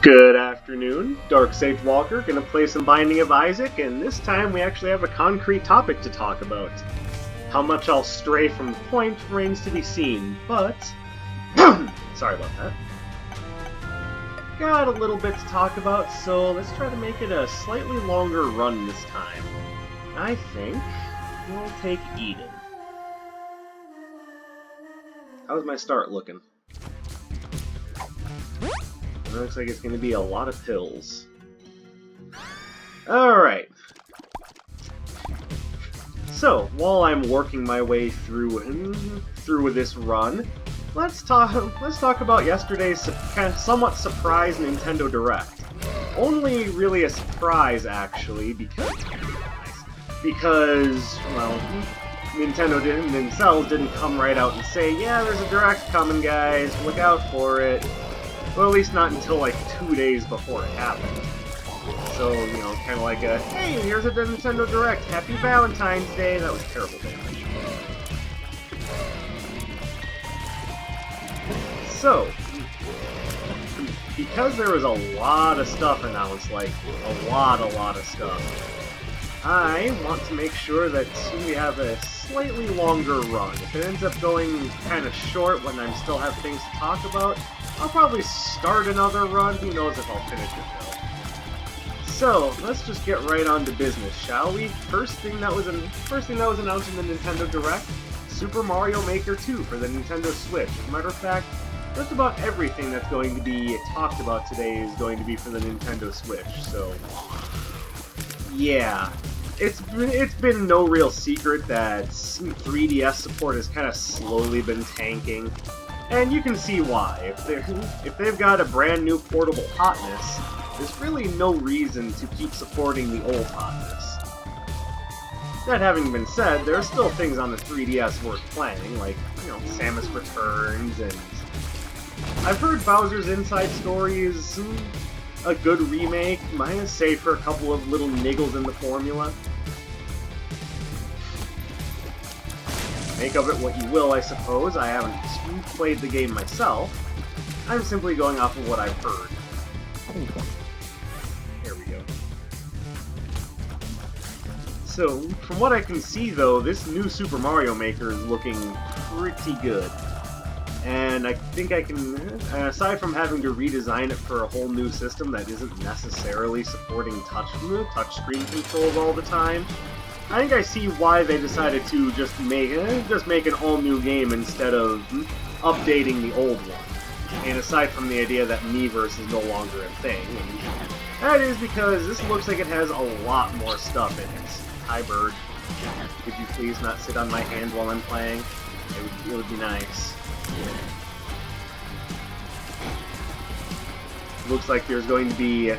Good afternoon, Dark Sage Walker, gonna play some Binding of Isaac, and this time we actually have a concrete topic to talk about. How much I'll stray from the point remains to be seen, but... sorry about that. Got a little bit to talk about, so let's try to make it a slightly longer run this time. I think we'll take Eden. How's my start looking? Looks like it's going to be a lot of pills. Alright. So, while I'm working my way through this run, let's talk about yesterday's kind of somewhat surprise Nintendo Direct. Only really a surprise, actually, because well, Nintendo themselves didn't come right out and say, yeah, there's a Direct coming, guys, look out for it. Well, at least not until like 2 days before it happened. So, you know, kind of like a, hey, here's a Nintendo Direct, happy Valentine's Day. That was terrible damage. So, because there was a lot of stuff announced, like a lot of stuff, I want to make sure that we have a slightly longer run. If it ends up going kind of short when I still have things to talk about, I'll probably start another run. Who knows if I'll finish it though. So let's just get right on to business, shall we? First thing that was announced in the Nintendo Direct: Super Mario Maker 2 for the Nintendo Switch. As a matter of fact, just about everything that's going to be talked about today is going to be for the Nintendo Switch. So yeah, it's been no real secret that 3DS support has kind of slowly been tanking. And you can see why. If they've got a brand new portable hotness, there's really no reason to keep supporting the old hotness. That having been said, there are still things on the 3DS worth playing, like, you know, Samus Returns, and I've heard Bowser's Inside Story is a good remake, minus save for a couple of little niggles in the formula. Make of it what you will, I suppose. I haven't played the game myself. I'm simply going off of what I've heard. There we go. So, from what I can see though, this new Super Mario Maker is looking pretty good. And I think I can, aside from having to redesign it for a whole new system that isn't necessarily supporting touchscreen controls all the time, I think I see why they decided to just make an all-new game instead of updating the old one. And aside from the idea that Miiverse is no longer a thing, and that is because this looks like it has a lot more stuff in it. Hi, bird. Could you please not sit on my hand while I'm playing? It would be nice. Looks like there's going to be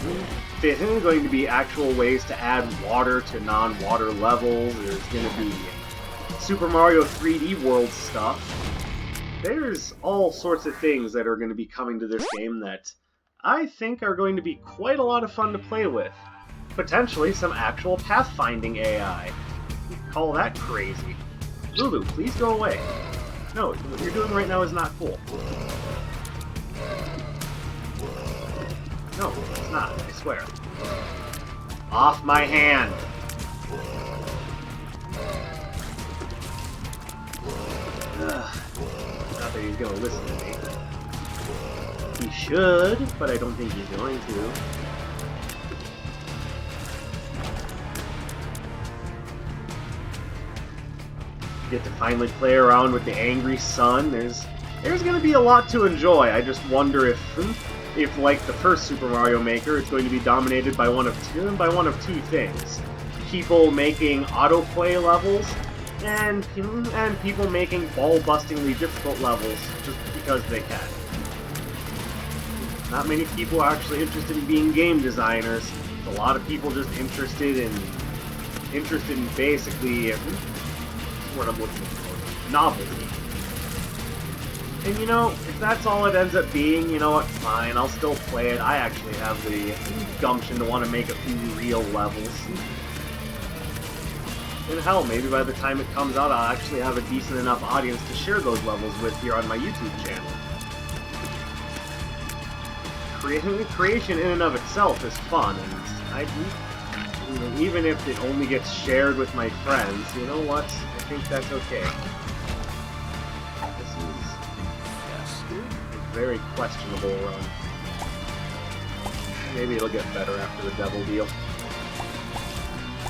actual ways to add water to non-water levels. There's going to be Super Mario 3D World stuff. There's all sorts of things that are going to be coming to this game that I think are going to be quite a lot of fun to play with. Potentially some actual pathfinding AI. Call that crazy. Lulu, please go away. No, what you're doing right now is not cool. No, it's not, I swear. Off my hand! Ugh. Not that he's gonna listen to me. He should, but I don't think he's going to. Get to finally play around with the angry sun. There's gonna be a lot to enjoy. I just wonder if like the first Super Mario Maker, it's going to be dominated by one of two things: people making autoplay levels, and people making ball-bustingly difficult levels just because they can. Not many people are actually interested in being game designers. A lot of people just interested in basically what I'm looking for, novelty. And you know, if that's all it ends up being, you know what, fine, I'll still play it. I actually have the gumption to want to make a few real levels. And hell, maybe by the time it comes out, I'll actually have a decent enough audience to share those levels with here on my YouTube channel. creation in and of itself is fun, and even if it only gets shared with my friends, you know what? I think that's okay. This is a very questionable run. Maybe it'll get better after the devil deal.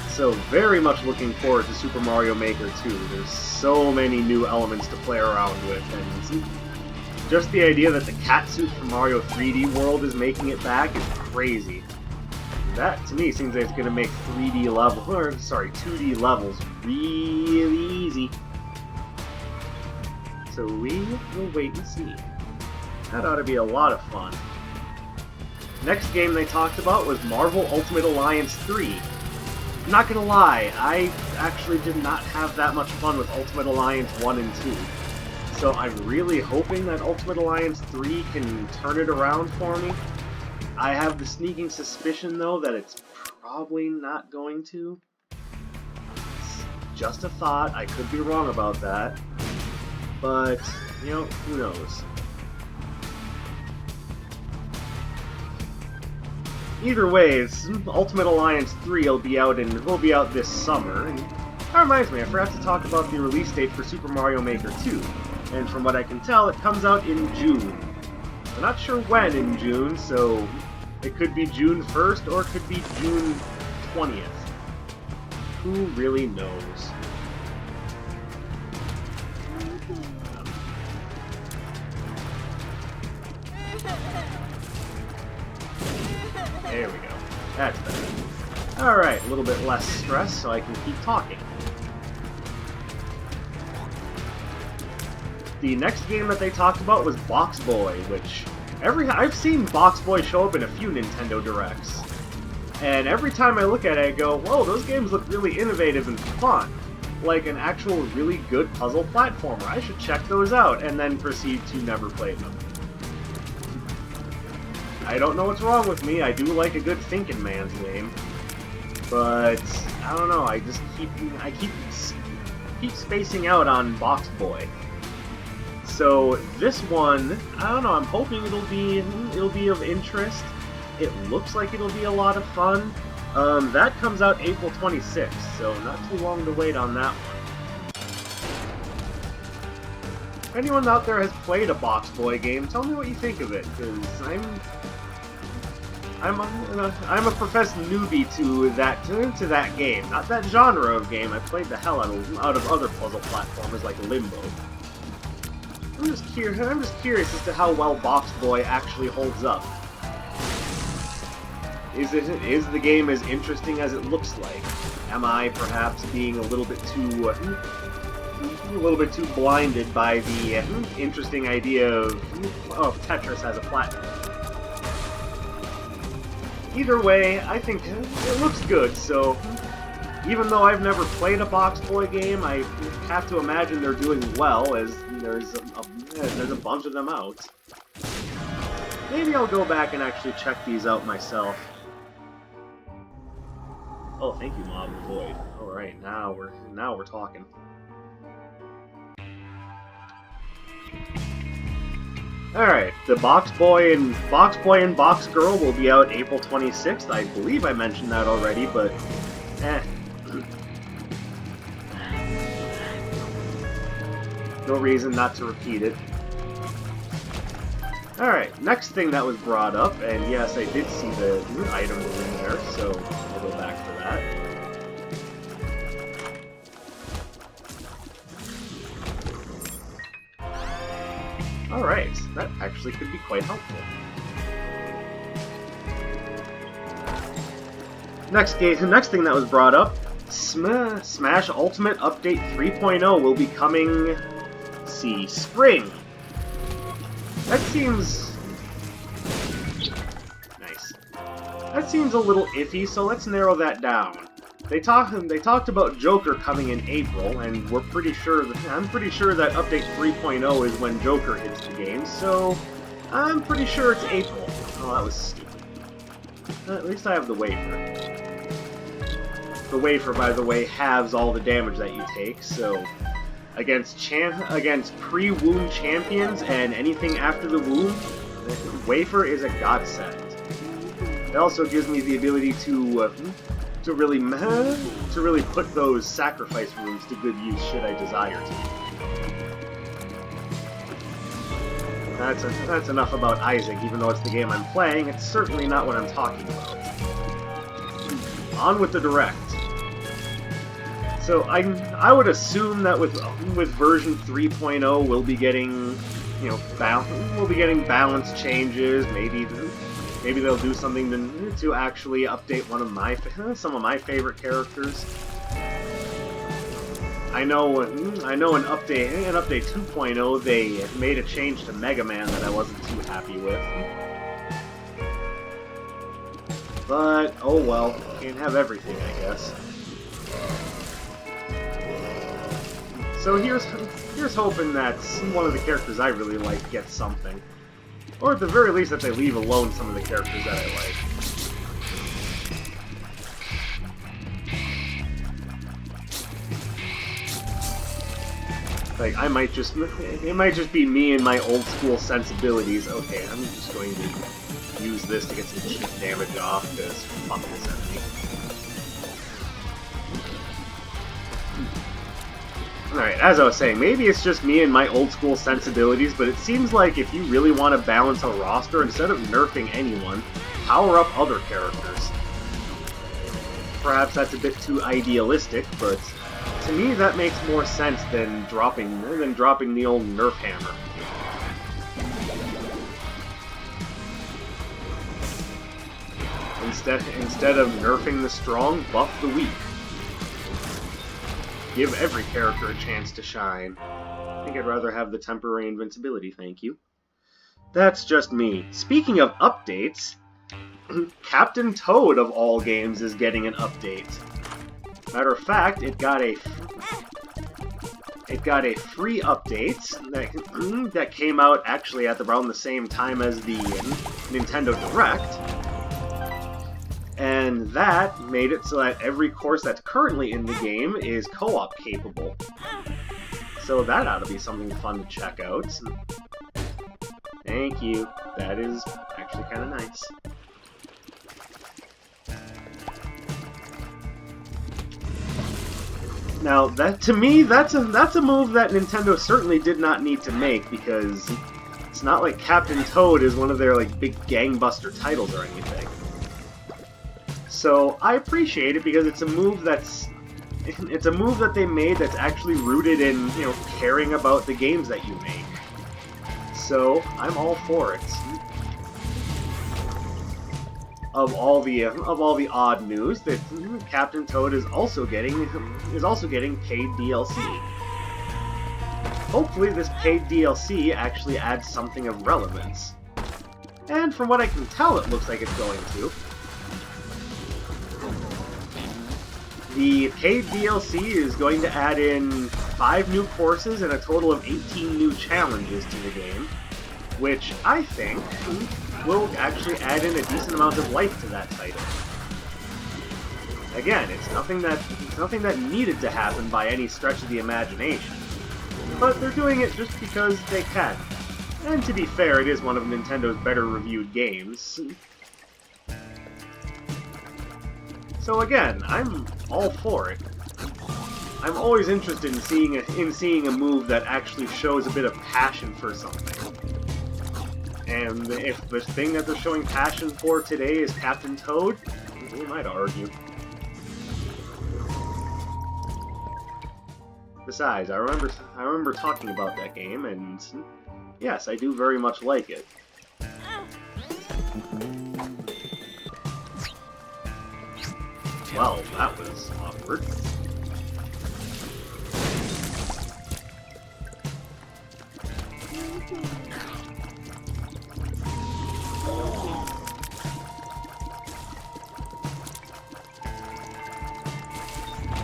So, very much looking forward to Super Mario Maker 2. There's so many new elements to play around with, and just the idea that the cat suit from Mario 3D World is making it back is crazy. That, to me, seems like it's going to make 2D levels really easy. So we will wait and see. That ought to be a lot of fun. Next game they talked about was Marvel Ultimate Alliance 3. I'm not gonna lie, I actually did not have that much fun with Ultimate Alliance 1 and 2. So I'm really hoping that Ultimate Alliance 3 can turn it around for me. I have the sneaking suspicion, though, that it's probably not going to. It's just a thought, I could be wrong about that. But, you know, who knows. Either way, Ultimate Alliance 3 will be out this summer, and that reminds me, I forgot to talk about the release date for Super Mario Maker 2, and from what I can tell, it comes out in June. I'm not sure when in June, so it could be June 1st or it could be June 20th. Who really knows? There we go. That's better. Alright, a little bit less stress so I can keep talking. The next game that they talked about was Box Boy, which I've seen Box Boy show up in a few Nintendo Directs. And every time I look at it, I go, whoa, those games look really innovative and fun. Like an actual really good puzzle platformer. I should check those out, and then proceed to never play them. I don't know what's wrong with me, I do like a good thinking man's game. But, I don't know, I keep spacing out on Box Boy. So, this one, I don't know, I'm hoping it'll be of interest. It looks like it'll be a lot of fun. That comes out April 26th, so not too long to wait on that one. If anyone out there has played a Box Boy game, tell me what you think of it, because I'm a professed newbie to that game. Not that genre of game. I played the hell out of other puzzle platformers like Limbo. I'm just curious as to how well Box Boy actually holds up. Is the game as interesting as it looks like? Am I perhaps being a little bit too blinded by the interesting idea of Tetris as a platform? Either way, I think it looks good, so even though I've never played a Box Boy game, I have to imagine they're doing well, as there's a bunch of them out. Maybe I'll go back and actually check these out myself. Oh, thank you, Mob Void. Alright, now we're talking. Alright, the Box Boy and Box Girl will be out April 26th. I believe I mentioned that already, but no reason not to repeat it. Alright, next thing that was brought up, and yes, I did see the item was in there, so I'll go back for that. Alright, that actually could be quite helpful. Next thing that was brought up, Smash Ultimate Update 3.0 will be coming, let's see, spring. That seems nice. That seems a little iffy, so let's narrow that down. They talked about Joker coming in April, and I'm pretty sure that Update 3.0 is when Joker hits the game, so I'm pretty sure it's April. Oh, that was stupid. At least I have the wafer. The wafer, by the way, halves all the damage that you take, so against pre-wound champions and anything after the wound, Wafer is a godsend. It also gives me the ability to really put those sacrifice rooms to good use should I desire to. That's enough about Isaac. Even though it's the game I'm playing, it's certainly not what I'm talking about. On with the Direct. So I would assume that with version 3.0 we'll be getting, you know, we'll be getting balance changes. Maybe they'll do something to actually update some of my favorite characters. I know in update 2.0 they made a change to Mega Man that I wasn't too happy with. But oh well, can't have everything, I guess. So here's hoping that one of the characters I really like gets something. Or at the very least that they leave alone some of the characters that I like. Like, it might just be me and my old school sensibilities. Okay, I'm just going to use this to get some cheap damage off, because fuck this enemy. Alright, as I was saying, maybe it's just me and my old school sensibilities, but it seems like if you really want to balance a roster, instead of nerfing anyone, power up other characters. Perhaps that's a bit too idealistic, but to me that makes more sense than dropping the old nerf hammer. Instead of nerfing the strong, buff the weak. Give every character a chance to shine. I think I'd rather have the temporary invincibility, thank you. That's just me. Speaking of updates, Captain Toad of all games is getting an update. Matter of fact, it got a free update that came out actually at around the same time as the Nintendo Direct. And that made it so that every course that's currently in the game is co-op capable. So that ought to be something fun to check out. Thank you. That is actually kind of nice. Now, to me, that's a move that Nintendo certainly did not need to make, because it's not like Captain Toad is one of their like big gangbuster titles or anything. So I appreciate it because it's a move that they made that's actually rooted in, you know, caring about the games that you make. So I'm all for it. Of all the odd news, that Captain Toad is also getting paid DLC. Hopefully this paid DLC actually adds something of relevance. And from what I can tell, it looks like it's going to. The paid DLC is going to add in 5 new courses and a total of 18 new challenges to the game, which I think will actually add in a decent amount of life to that title. Again, it's nothing that needed to happen by any stretch of the imagination, but they're doing it just because they can. And to be fair, it is one of Nintendo's better reviewed games. So again, I'm all for it. I'm always interested in seeing a move that actually shows a bit of passion for something. And if the thing that they're showing passion for today is Captain Toad, we might argue. Besides, I remember talking about that game, and yes, I do very much like it. Well, that was awkward.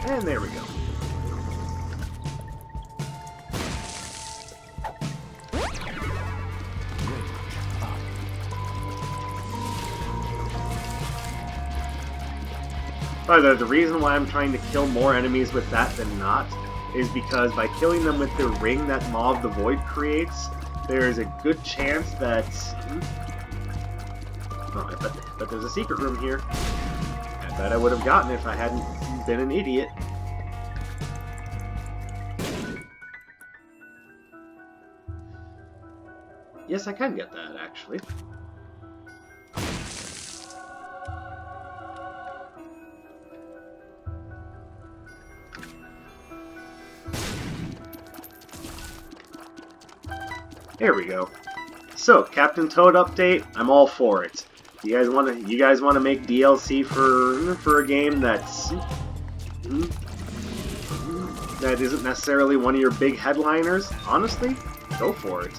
And there we go. By the reason why I'm trying to kill more enemies with that than not is because by killing them with the ring that Maw of the Void creates, there's a good chance that... Oh, I bet there's a secret room here. I bet I would have gotten it if I hadn't been an idiot. Yes, I can get that, actually. There we go. So, Captain Toad update, I'm all for it. You guys want to make DLC for a game that isn't necessarily one of your big headliners? Honestly, go for it.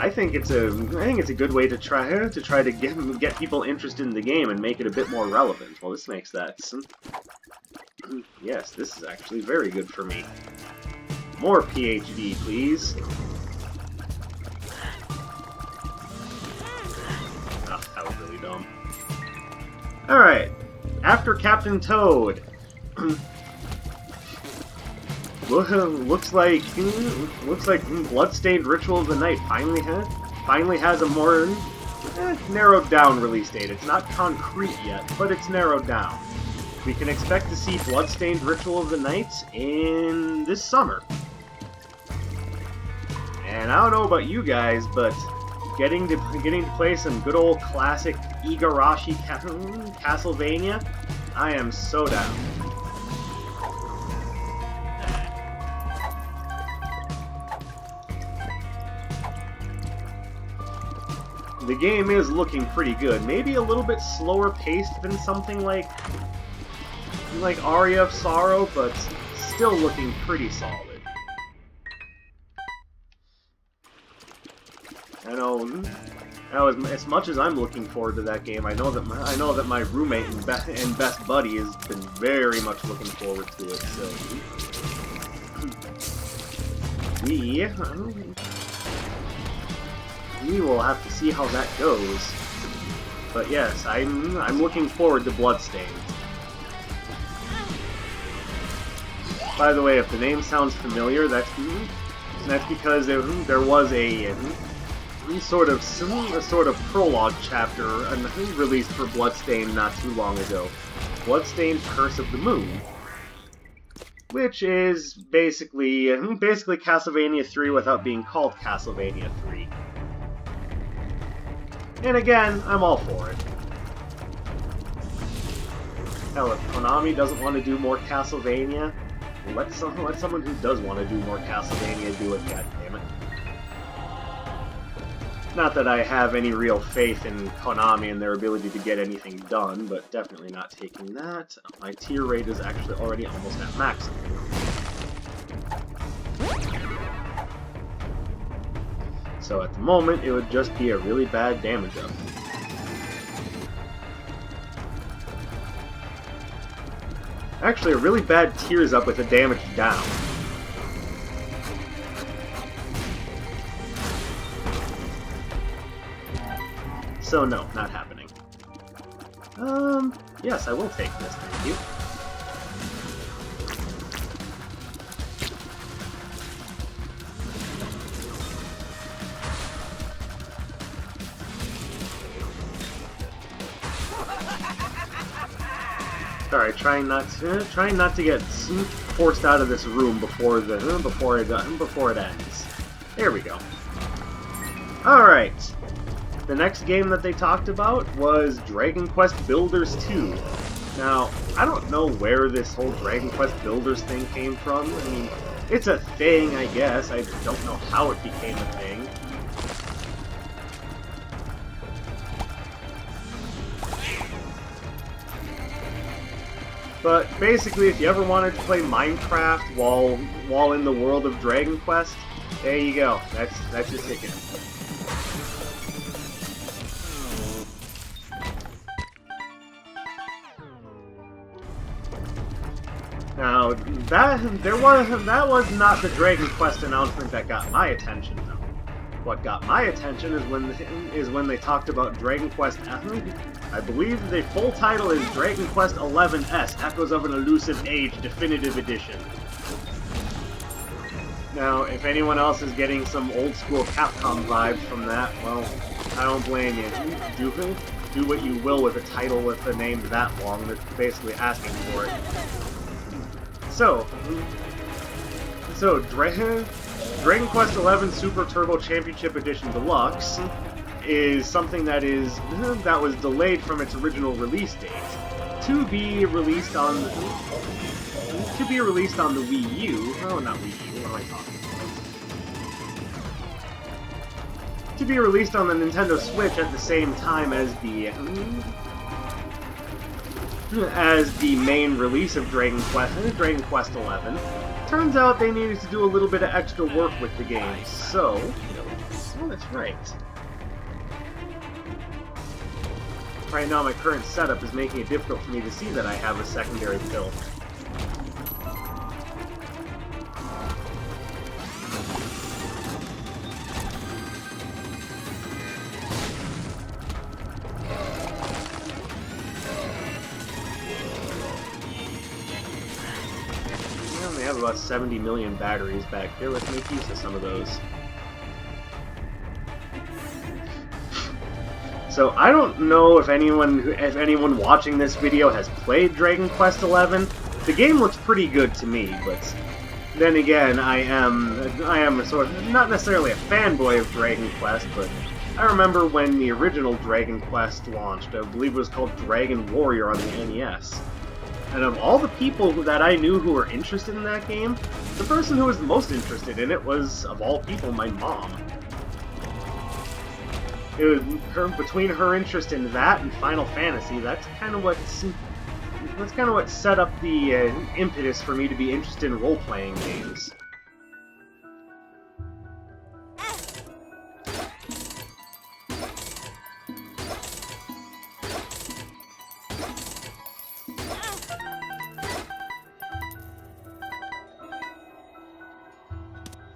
I think it's a good way to try to get people interested in the game and make it a bit more relevant. Well, this makes that. Yes, this is actually very good for me. More PhD, please. Oh, that was really dumb. Alright, after Captain Toad. Looks like Bloodstained Ritual of the Night finally has a more narrowed down release date. It's not concrete yet, but it's narrowed down. We can expect to see Bloodstained Ritual of the Night in this summer. And I don't know about you guys, but getting to play some good old classic Igarashi Castlevania, I am so down. The game is looking pretty good. Maybe a little bit slower paced than something like Aria of Sorrow, but still looking pretty solid. I know as much as I'm looking forward to that game, I know that my roommate and best buddy has been very much looking forward to it. So we will have to see how that goes. But yes, I'm looking forward to Bloodstained. By the way, if the name sounds familiar, that's because there was a sort of prologue chapter released for Bloodstained not too long ago. Bloodstained Curse of the Moon, which is basically Castlevania 3 without being called Castlevania 3. And again, I'm all for it. Hell, if Konami doesn't want to do more Castlevania, let someone who does want to do more Castlevania do it, goddammit. Not that I have any real faith in Konami and their ability to get anything done, but definitely not taking that. My tier rate is actually already almost at maximum. So at the moment, it would just be a really bad damage up. Actually, a really bad tears up with a damage down. So no, not happening. Yes, I will take this, thank you. Alright, trying not to get forced out of this room before it ends. There we go. Alright. The next game that they talked about was Dragon Quest Builders 2. Now, I don't know where this whole Dragon Quest Builders thing came from. I mean, it's a thing, I guess. I don't know how it became a thing. But basically, if you ever wanted to play Minecraft while in the world of Dragon Quest, there you go. That's your ticket. Now, that was not the Dragon Quest announcement that got my attention, though. What got my attention is when they talked about Dragon Quest. I believe the full title is Dragon Quest XI's Echoes of an Elusive Age Definitive Edition. Now, if anyone else is getting some old-school Capcom vibes from that, well, I don't blame you. Do what you will with a title with a name that long. They're basically asking for it. So Dragon Quest XI Super Turbo Championship Edition Deluxe is something that was delayed from its original release date to be released on the Wii U. Oh, not Wii U. What am I talking about? To be released on the Nintendo Switch at the same time as the main release of Dragon Quest XI. Turns out they needed to do a little bit of extra work with the game, so... Oh, that's right. Right now, my current setup is making it difficult for me to see that I have a secondary pill. We have about 70 million batteries back here. Let's make use of some of those. So I don't know if anyone watching this video has played Dragon Quest XI. The game looks pretty good to me, but then again, I am sort of not necessarily a fanboy of Dragon Quest, but I remember when the original Dragon Quest launched. I believe it was called Dragon Warrior on the NES. And of all the people that I knew who were interested in that game, the person who was the most interested in it was, of all people, my mom. It was between her interest in that and Final Fantasy. That's kind of what set up the impetus for me to be interested in role-playing games.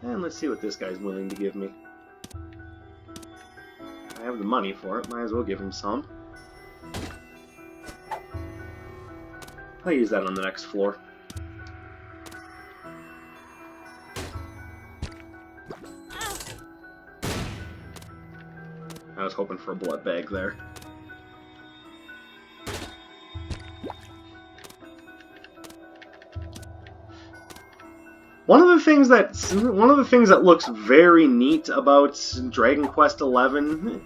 And let's see what this guy's willing to give me. I have the money for it, might as well give him some. I'll use that on the next floor. I was hoping for a blood bag there. One of the things that looks very neat about Dragon Quest XI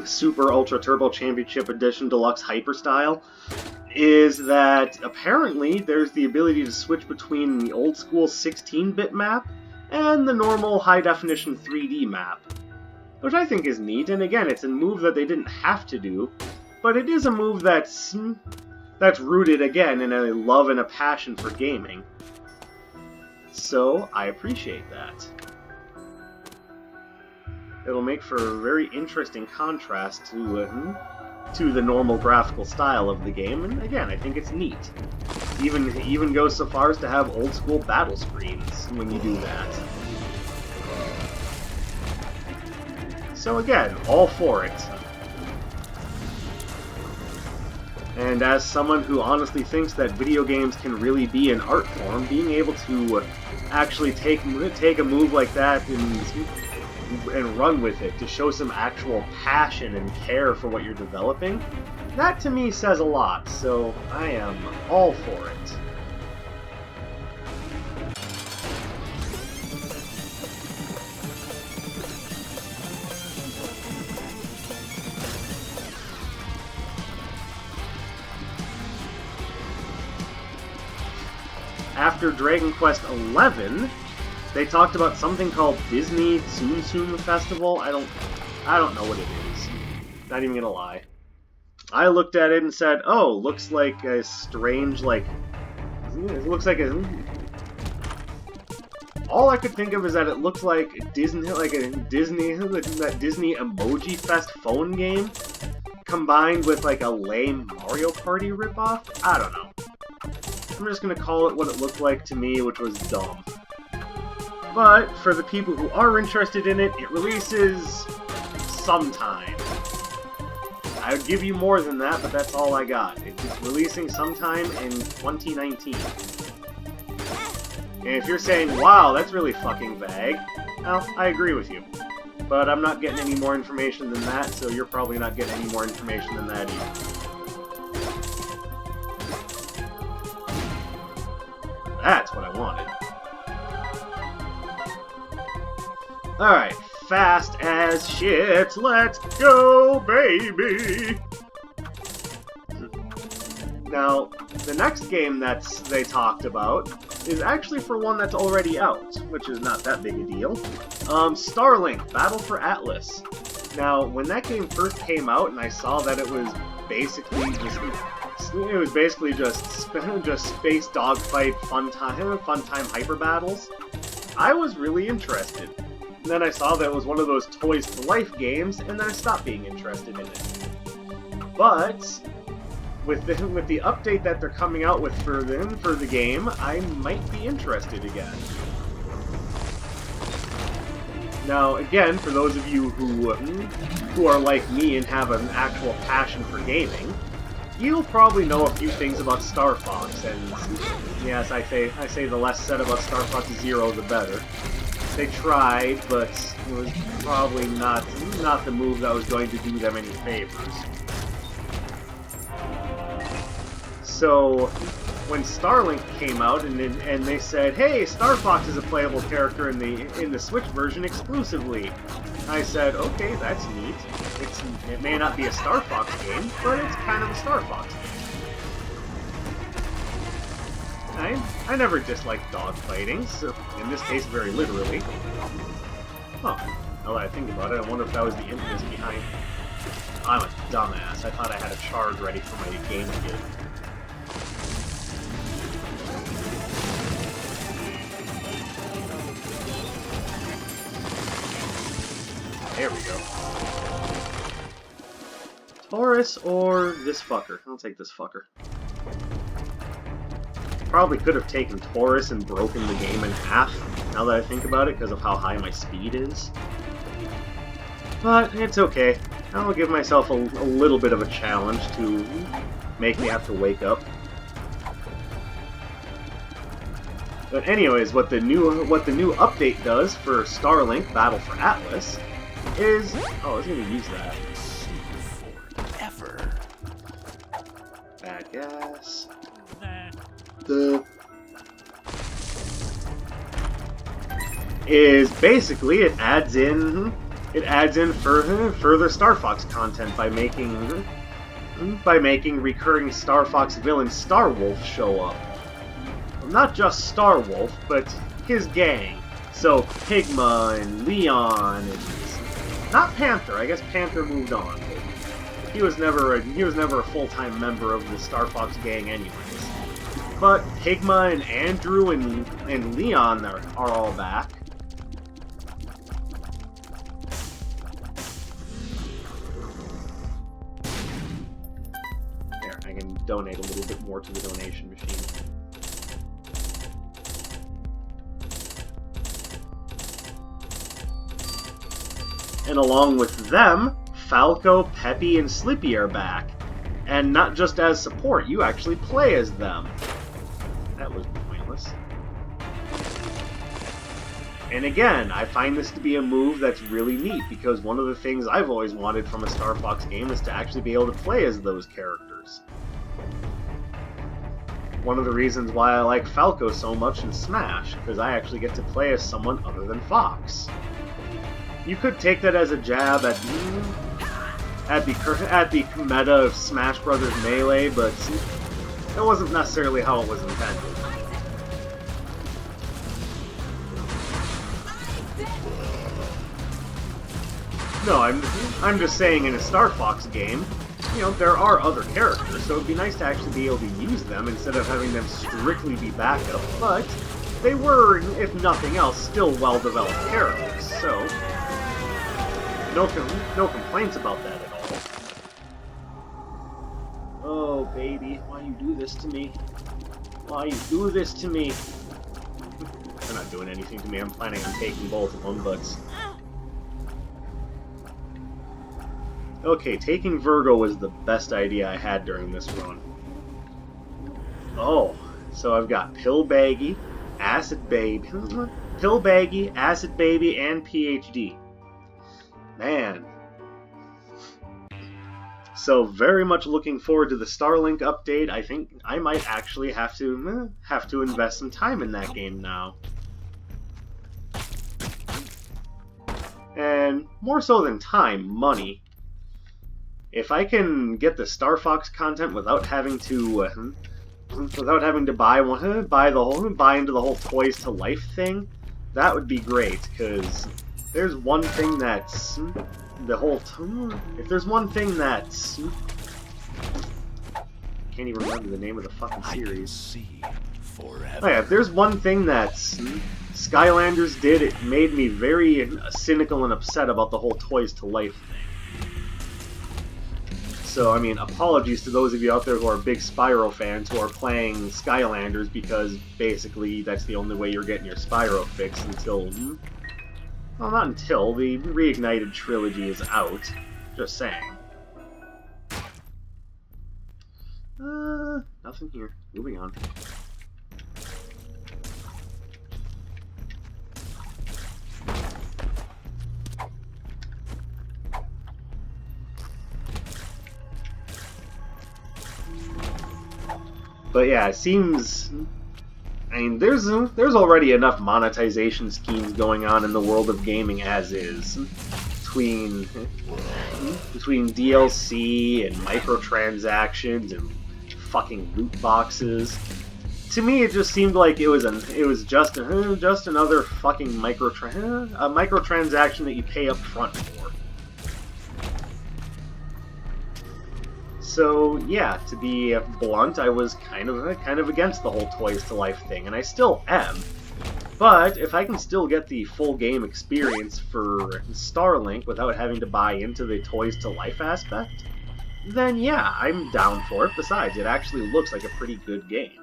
Super Ultra Turbo Championship Edition Deluxe Hyperstyle is that apparently there's the ability to switch between the old school 16-bit map and the normal high-definition 3D map, which I think is neat. And again, it's a move that they didn't have to do, but it is a move that's rooted again in a love and a passion for gaming. So I appreciate that. It'll make for a very interesting contrast to the normal graphical style of the game, and again, I think it's neat. Even goes so far as to have old school battle screens when you do that. So again, all for it. And as someone who honestly thinks that video games can really be an art form, being able to actually take a move like that and run with it to show some actual passion and care for what you're developing, that to me says a lot, so I am all for it. After Dragon Quest XI, they talked about something called Disney Tsum Tsum Festival. I don't know what it is. Not even gonna lie. I looked at it and said, "Oh, looks like a strange, like it looks like a." All I could think of is that it looked like that Disney Emoji Fest phone game combined with like a lame Mario Party ripoff. I don't know. I'm just gonna call it what it looked like to me, which was dumb. But for the people who are interested in it, it releases sometime. I would give you more than that, but that's all I got. It's releasing sometime in 2019. And if you're saying, wow, that's really fucking vague, well, I agree with you. But I'm not getting any more information than that, so you're probably not getting any more information than that either. That's what I wanted. Alright, fast as shit, let's go, baby! Now, the next game they talked about is actually for one that's already out, which is not that big a deal. Starlink, Battle for Atlas. Now, when that game first came out and I saw that it was basically just space dogfight fun time hyper battles, I was really interested. And then I saw that it was one of those Toys to Life games, and then I stopped being interested in it. But with the update that they're coming out with for the game, I might be interested again. Now, again, for those of you who are like me and have an actual passion for gaming, you'll probably know a few things about Star Fox, and yes, I say the less said about Star Fox Zero, the better. They tried, but it was probably not the move that was going to do them any favors. So, when Starlink came out and they said, "Hey, Star Fox is a playable character in the Switch version exclusively," I said, "Okay, that's neat. It may not be a Star Fox game, but it's kind of a Star Fox game." I never disliked dogfighting, so in this case, very literally. Huh. Now that I think about it, I wonder if that was the impetus behind. I'm a dumbass. I thought I had a charge ready for my game kit. There we go. Taurus or this fucker? I'll take this fucker. Probably could have taken Taurus and broken the game in half, now that I think about it, because of how high my speed is. But it's okay. I'll give myself a little bit of a challenge to make me have to wake up. But anyways, what the new update does for Starlink Battle for Atlas is... Oh, I was going to use that. Forever. Bad gas. Is basically it adds in further Star Fox content by making recurring Star Fox villain Star Wolf show up. Well, not just Star Wolf, but his gang. So Pigma and Leon and not Panther. I guess Panther moved on. He was never a full-time member of the Star Fox gang anyways. But Pigma and Andrew and Leon are all back. There, I can donate a little bit more to the donation machine. And along with them, Falco, Peppy, and Slippy are back. And not just as support, you actually play as them. That was pointless. And again, I find this to be a move that's really neat, because one of the things I've always wanted from a Star Fox game is to actually be able to play as those characters. One of the reasons why I like Falco so much in Smash, because I actually get to play as someone other than Fox. You could take that as a jab at the meta of Smash Bros. Melee, but that wasn't necessarily how it was intended. No, I'm just saying in a Star Fox game, you know, there are other characters, so it'd be nice to actually be able to use them instead of having them strictly be backup, but they were, if nothing else, still well-developed characters, so no complaints about that at all. Oh, baby, why you do this to me? Why you do this to me? They're not doing anything to me. I'm planning on taking both of them, but... Okay, taking Virgo was the best idea I had during this run. Oh, so I've got Pill Baggy, Acid Baby, Pill Baggy, Acid Baby, and PhD. Man. So very much looking forward to the Starlink update. I think I might actually have to invest some time in that game now. And more so than time, money. If I can get the Star Fox content without having to buy into the whole Toys to Life thing, that would be great. Because there's one thing that's if there's one thing that's can't even remember the name of the fucking series. Oh yeah, if there's one thing that Skylanders did, it made me very cynical and upset about the whole Toys to Life thing. So, I mean, apologies to those of you out there who are big Spyro fans who are playing Skylanders, because basically that's the only way you're getting your Spyro fix until... well, not until the Reignited trilogy is out. Just saying. Nothing here. Moving on. But yeah, it seems... I mean, there's already enough monetization schemes going on in the world of gaming as is. Between DLC and microtransactions and fucking loot boxes. To me, it just seemed like it was just another fucking microtransaction that you pay up front for. So yeah, to be blunt, I was kind of against the whole Toys to Life thing, and I still am. But if I can still get the full game experience for Starlink without having to buy into the Toys to Life aspect, then yeah, I'm down for it. Besides, it actually looks like a pretty good game.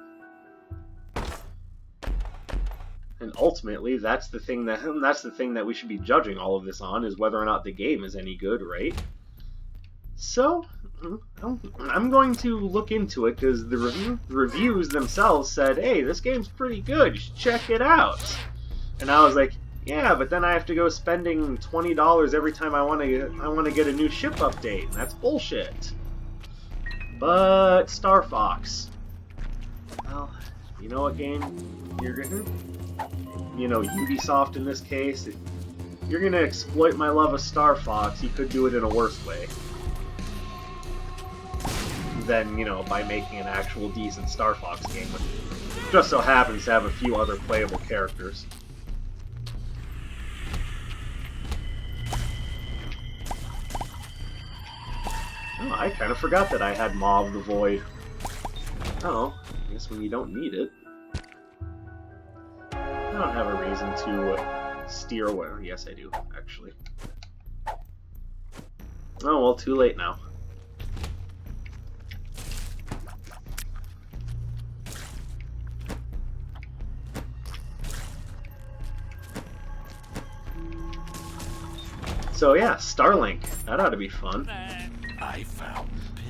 And ultimately, that's the thing that we should be judging all of this on, is whether or not the game is any good, right? So, I'm going to look into it, because the reviews themselves said, hey, this game's pretty good, you should check it out. And I was like, yeah, but then I have to go spending $20 every time I want to get a new ship update, and that's bullshit. But Star Fox. Well, you know what, game? Ubisoft in this case, if you're gonna exploit my love of Star Fox, you could do it in a worse way than, by making an actual decent Star Fox game, which just so happens to have a few other playable characters. Oh, I kind of forgot that I had Maw of the Void. Oh, I guess when you don't need it. I don't have a reason to steer away. Yes, I do, actually. Oh, well, too late now. So yeah, Starlink. That ought to be fun.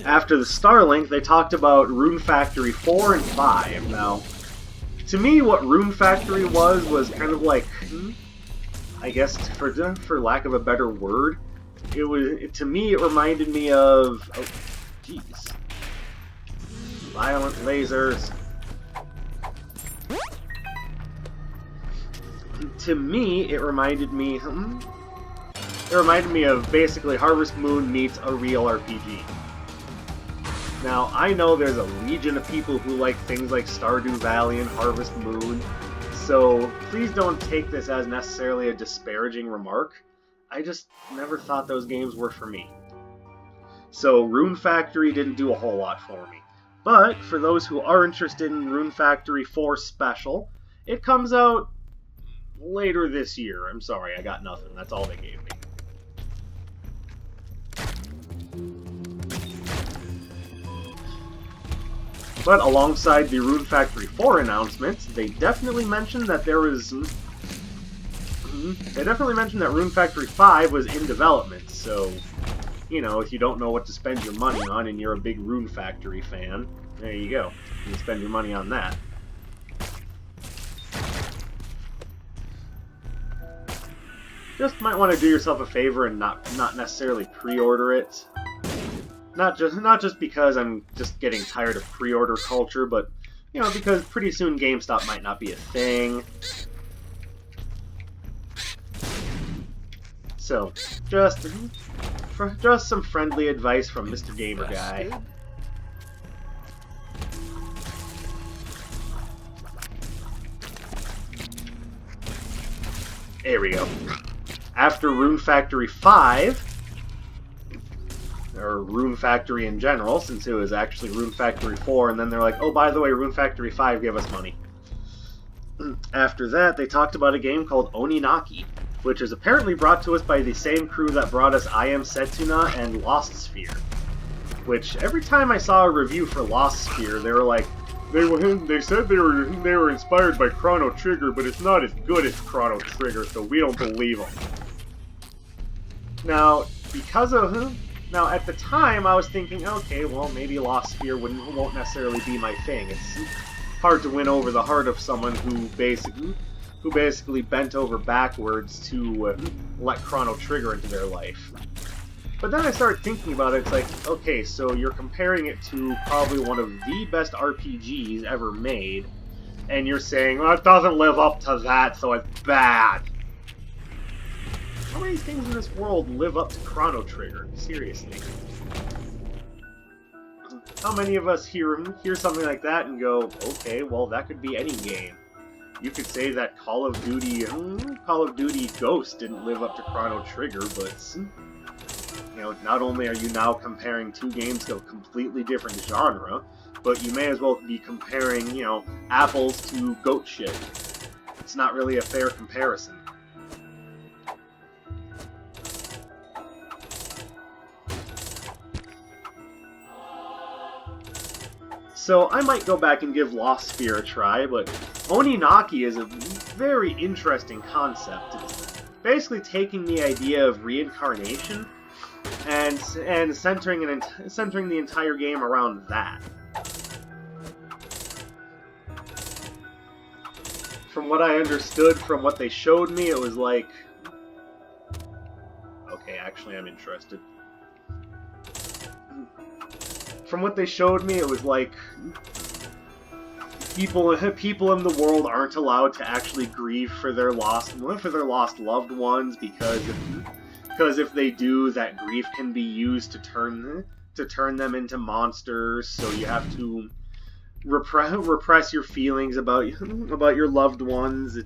After the Starlink, they talked about Rune Factory 4 and 5. Now, to me, what Rune Factory was kind of like, I guess, for lack of a better word, to me it reminded me of, oh, jeez, violent lasers. To me, it reminded me of basically Harvest Moon meets a real RPG. Now, I know there's a legion of people who like things like Stardew Valley and Harvest Moon, so please don't take this as necessarily a disparaging remark. I just never thought those games were for me. So Rune Factory didn't do a whole lot for me. But for those who are interested in Rune Factory 4 Special, it comes out later this year. I'm sorry, I got nothing. That's all they gave me. But alongside the Rune Factory 4 announcement, they definitely mentioned that Rune Factory 5 was in development, so, if you don't know what to spend your money on and you're a big Rune Factory fan, there you go. You can spend your money on that. just might want to do yourself a favor and not necessarily pre-order it. Not just because I'm just getting tired of pre-order culture, but you know, because pretty soon GameStop might not be a thing. So, just some friendly advice from Mr. Gamer Guy. There we go. After Rune Factory 5, or Rune Factory in general, since it was actually Rune Factory 4, and then they're like, oh, by the way, Rune Factory 5, give us money. After that, they talked about a game called Oninaki, which is apparently brought to us by the same crew that brought us I Am Setsuna and Lost Sphere. Which, every time I saw a review for Lost Sphere, they were like, they said they were inspired by Chrono Trigger, but it's not as good as Chrono Trigger, so we don't believe them. Now, now at the time I was thinking, okay, well maybe Lost Sphere won't necessarily be my thing. It's hard to win over the heart of someone who basically bent over backwards to let Chrono Trigger into their life. But then I started thinking about it, it's like, okay, so you're comparing it to probably one of the best RPGs ever made, and you're saying, well, it doesn't live up to that, so it's bad. How many things in this world live up to Chrono Trigger? Seriously. How many of us hear something like that and go, okay, well, that could be any game. You could say that Call of Duty Ghost didn't live up to Chrono Trigger, but you know, not only are you now comparing two games of completely different genre, but you may as well be comparing, you know, apples to goat shit. It's not really a fair comparison. So I might go back and give Lost Sphere a try, but Oninaki is a very interesting concept. It's basically taking the idea of reincarnation and centering the entire game around that. From what I understood, from what they showed me, it was like, okay, actually I'm interested. From what they showed me, it was like people in the world aren't allowed to actually grieve for their lost loved ones because if they do, that grief can be used to turn them into monsters. So you have to repress your feelings about your loved ones.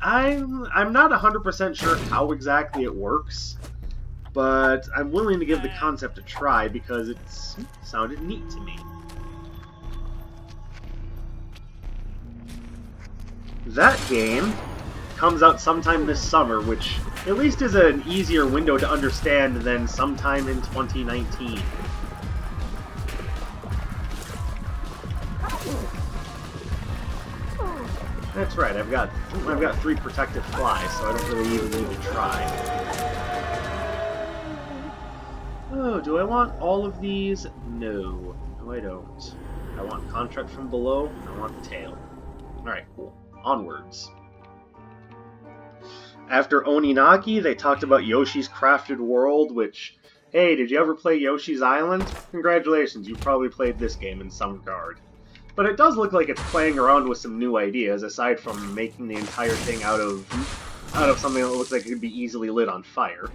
I'm not 100% sure how exactly it works, but I'm willing to give the concept a try because it sounded neat to me. That game comes out sometime this summer, which at least is an easier window to understand than sometime in 2019. That's right, I've got 3 protective flies, so I don't really even need to try. Oh, do I want all of these? No. No, I don't. I want Contract from Below, and I want the tail. Alright, cool. Onwards. After Oninaki, they talked about Yoshi's Crafted World, which, hey, did you ever play Yoshi's Island? Congratulations, you probably played this game in some regard. But it does look like it's playing around with some new ideas, aside from making the entire thing out of something that looks like it could be easily lit on fire.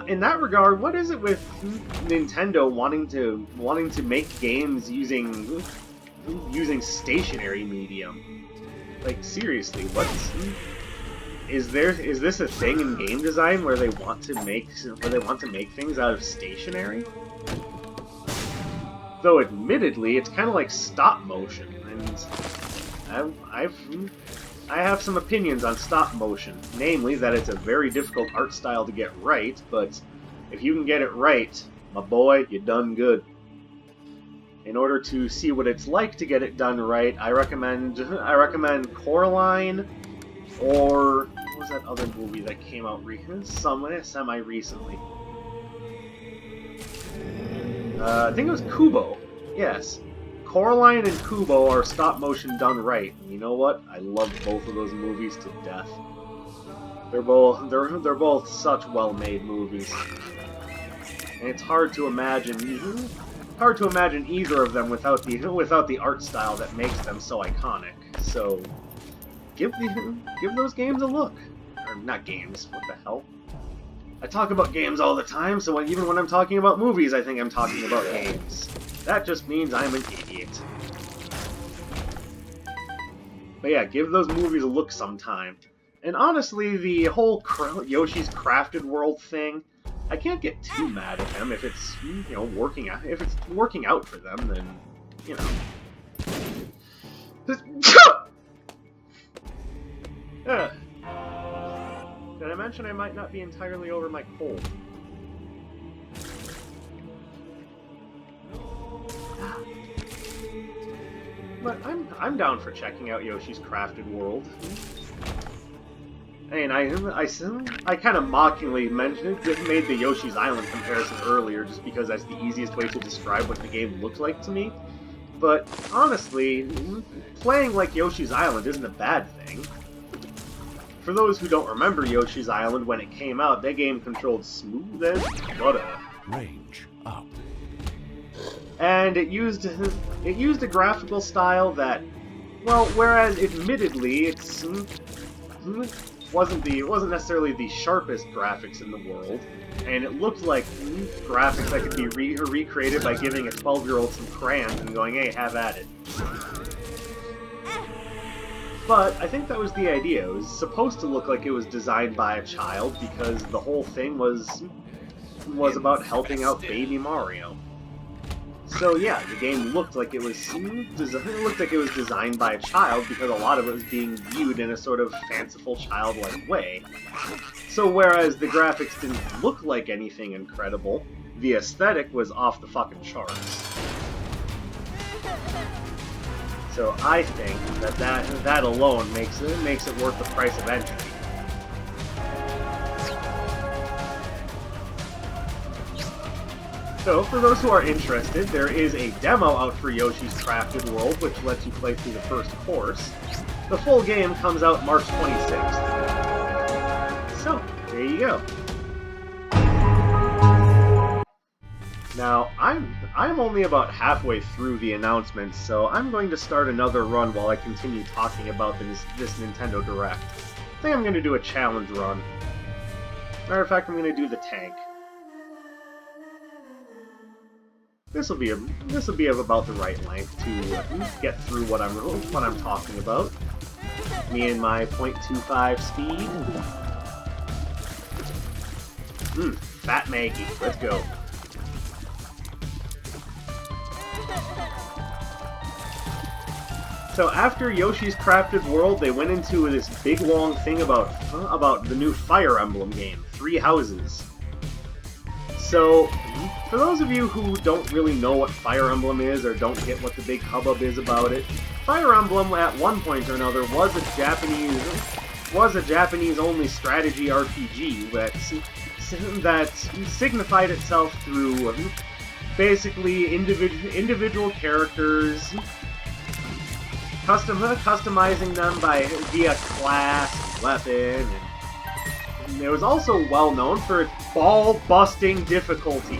In that regard, what is it with Nintendo wanting to make games using stationary medium? Like, seriously, is this a thing in game design where they want to make things out of stationary? Though admittedly, it's kind of like stop motion, and I have some opinions on stop motion, namely that it's a very difficult art style to get right, but if you can get it right, my boy, you done good. In order to see what it's like to get it done right, I recommend Coraline, or what was that other movie that came out semi-recently? I think it was Kubo. Yes. Coraline and Kubo are stop motion done right. And you know what? I love both of those movies to death. They're both such well-made movies. And it's hard to imagine either of them without the art style that makes them so iconic. So give those games a look. Or not games, what the hell? I talk about games all the time, so even when I'm talking about movies, I think I'm talking about games. That just means I'm an idiot. But yeah, give those movies a look sometime. And honestly, the whole Yoshi's Crafted World thing, I can't get too mad at them if it's, working out. If it's working out for them, then, Did I mention I might not be entirely over my cold? But I'm down for checking out Yoshi's Crafted World. I mean, I kind of mockingly made the Yoshi's Island comparison earlier just because that's the easiest way to describe what the game looked like to me. But honestly, playing like Yoshi's Island isn't a bad thing. For those who don't remember Yoshi's Island when it came out, that game controlled smooth as butter. Range up. And it used a graphical style that, well, whereas admittedly it wasn't necessarily the sharpest graphics in the world, and it looked like graphics that could be recreated by giving a 12-year-old some crayons and going, hey, have at it. But I think that was the idea. It was supposed to look like it was designed by a child because the whole thing was about helping out baby Mario. So yeah, the game looked like it was designed by a child because a lot of it was being viewed in a sort of fanciful, childlike way. So whereas the graphics didn't look like anything incredible, the aesthetic was off the fucking charts. So I think that alone makes it worth the price of entry. So, for those who are interested, there is a demo out for Yoshi's Crafted World, which lets you play through the first course. The full game comes out March 26th. So, there you go. Now, I'm only about halfway through the announcement, so I'm going to start another run while I continue talking about this Nintendo Direct. I think I'm going to do a challenge run. Matter of fact, I'm going to do the tank. This will be of about the right length to get through what I'm talking about. Me and my .25 speed. Fat Maggie, let's go. So after Yoshi's Crafted World, they went into this big long thing about the new Fire Emblem game, Three Houses. So, for those of you who don't really know what Fire Emblem is or don't get what the big hubbub is about it, Fire Emblem at one point or another was a Japanese-only strategy RPG that signified itself through basically individual characters, customizing them via class, weapon, and it was also well known for its ball-busting difficulty.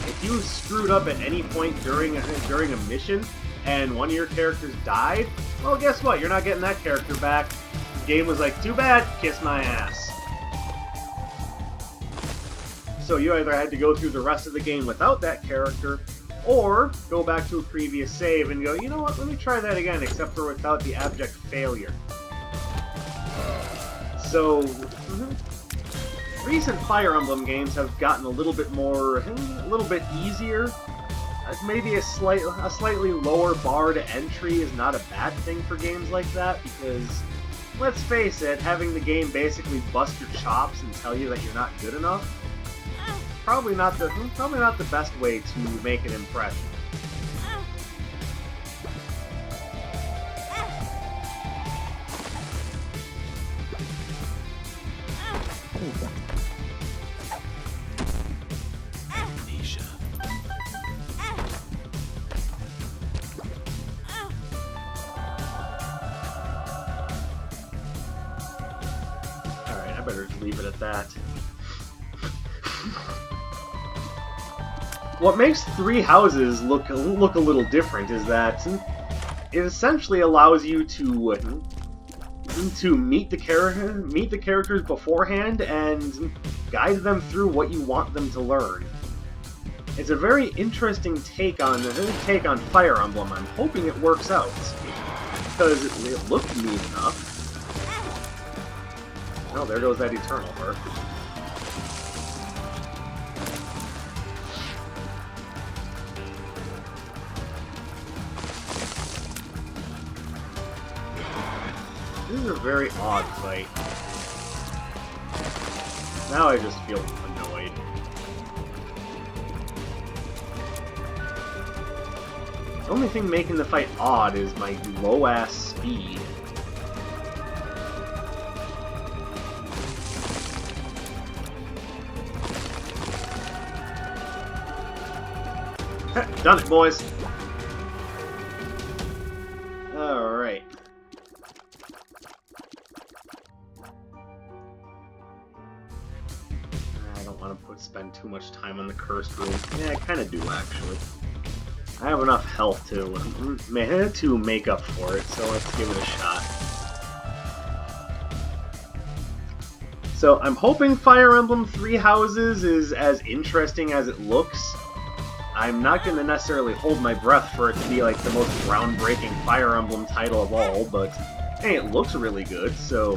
If you screwed up at any point during a mission and one of your characters died, well, guess what? You're not getting that character back. The game was like, too bad, kiss my ass. So you either had to go through the rest of the game without that character, or go back to a previous save and go, you know what, let me try that again, except for without the abject failure. So, recent Fire Emblem games have gotten a little bit easier. Maybe a slightly lower bar to entry is not a bad thing for games like that, because, let's face it, having the game basically bust your chops and tell you that you're not good enough, probably not the best way to make an impression. leave it at that. What makes Three Houses look a little different is that it essentially allows you to meet the characters beforehand and guide them through what you want them to learn. It's a very interesting take on Fire Emblem. I'm hoping it works out because it looked neat enough. Oh, there goes that Eternal Heart. This is a very odd fight. Now I just feel annoyed. The only thing making the fight odd is my low-ass speed. Done it, boys! Alright. I don't want to spend too much time on the cursed room. Yeah, I kind of do, actually. I have enough health to make up for it, so let's give it a shot. So, I'm hoping Fire Emblem Three Houses is as interesting as it looks. I'm not going to necessarily hold my breath for it to be like the most groundbreaking Fire Emblem title of all, but hey, it looks really good, so...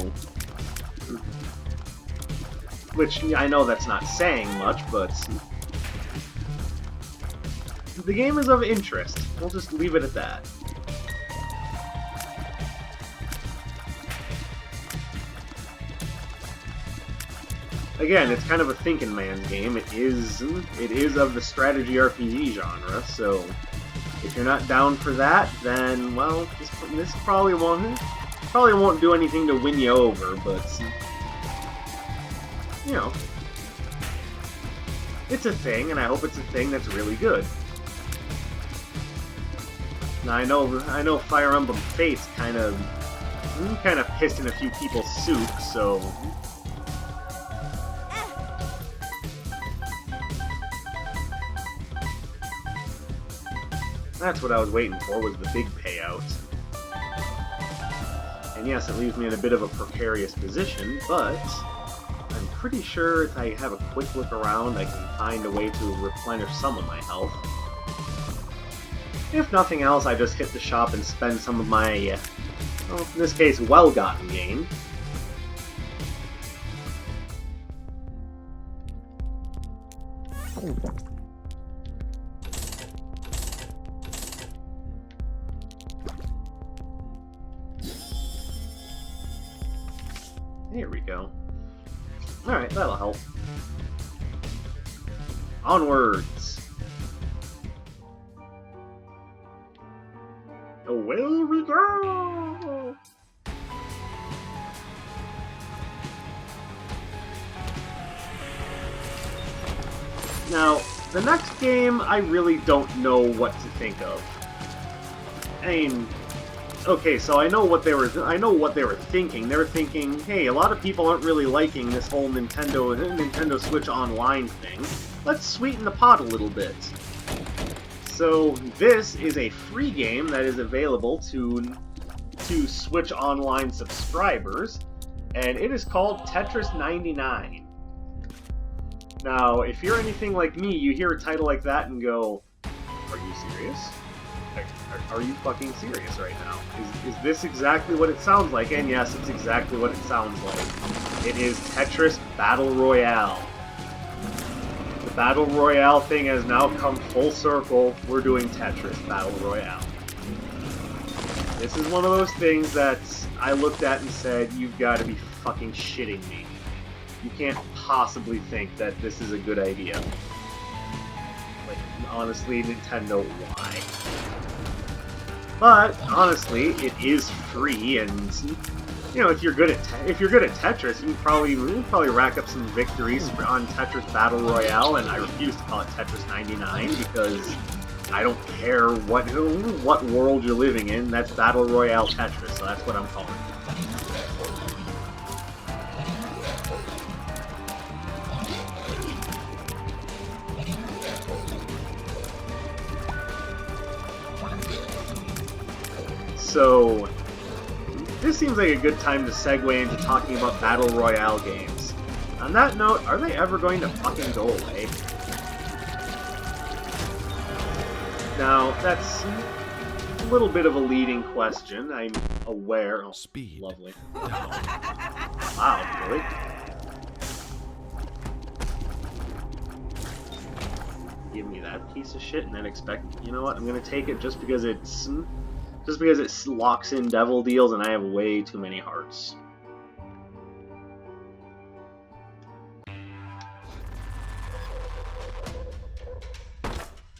Which, I know that's not saying much, but... The game is of interest. We'll just leave it at that. Again, it's kind of a thinking man's game. It is of the strategy RPG genre, so if you're not down for that, then well, this probably won't do anything to win you over, but you know, it's a thing, and I hope it's a thing that's really good. Now I know Fire Emblem Fates kind of pissed in a few people's soup, so. That's what I was waiting for, was the big payout. And yes, it leaves me in a bit of a precarious position, but I'm pretty sure if I have a quick look around, I can find a way to replenish some of my health. If nothing else, I just hit the shop and spend some of my, well, in this case, well-gotten gain. Here we go. Alright, that'll help. Onwards! Away we go! Now, the next game, I really don't know what to think of. I mean, okay, so I know what they were thinking. They were thinking, hey, a lot of people aren't really liking this whole Nintendo Switch Online thing. Let's sweeten the pot a little bit. So this is a free game that is available to Switch Online subscribers, and it is called Tetris 99. Now, if you're anything like me, you hear a title like that and go, are you serious? Are you fucking serious right now? Is this exactly what it sounds like? And yes, it's exactly what it sounds like. It is Tetris Battle Royale. The Battle Royale thing has now come full circle. We're doing Tetris Battle Royale. This is one of those things that I looked at and said, you've got to be fucking shitting me. You can't possibly think that this is a good idea. Like, honestly, Nintendo, why? But honestly, it is free, and you know, if you're good at Tetris, you can probably rack up some victories on Tetris Battle Royale. And I refuse to call it Tetris 99 because I don't care what world you're living in. That's Battle Royale Tetris, so that's what I'm calling it. So, this seems like a good time to segue into talking about Battle Royale games. On that note, are they ever going to fucking go away? Now, that's a little bit of a leading question. I'm aware. Oh, Speed. Lovely. Wow, really? Give me that piece of shit and then expect, you know what, I'm gonna take it just because it locks in devil deals and I have way too many hearts.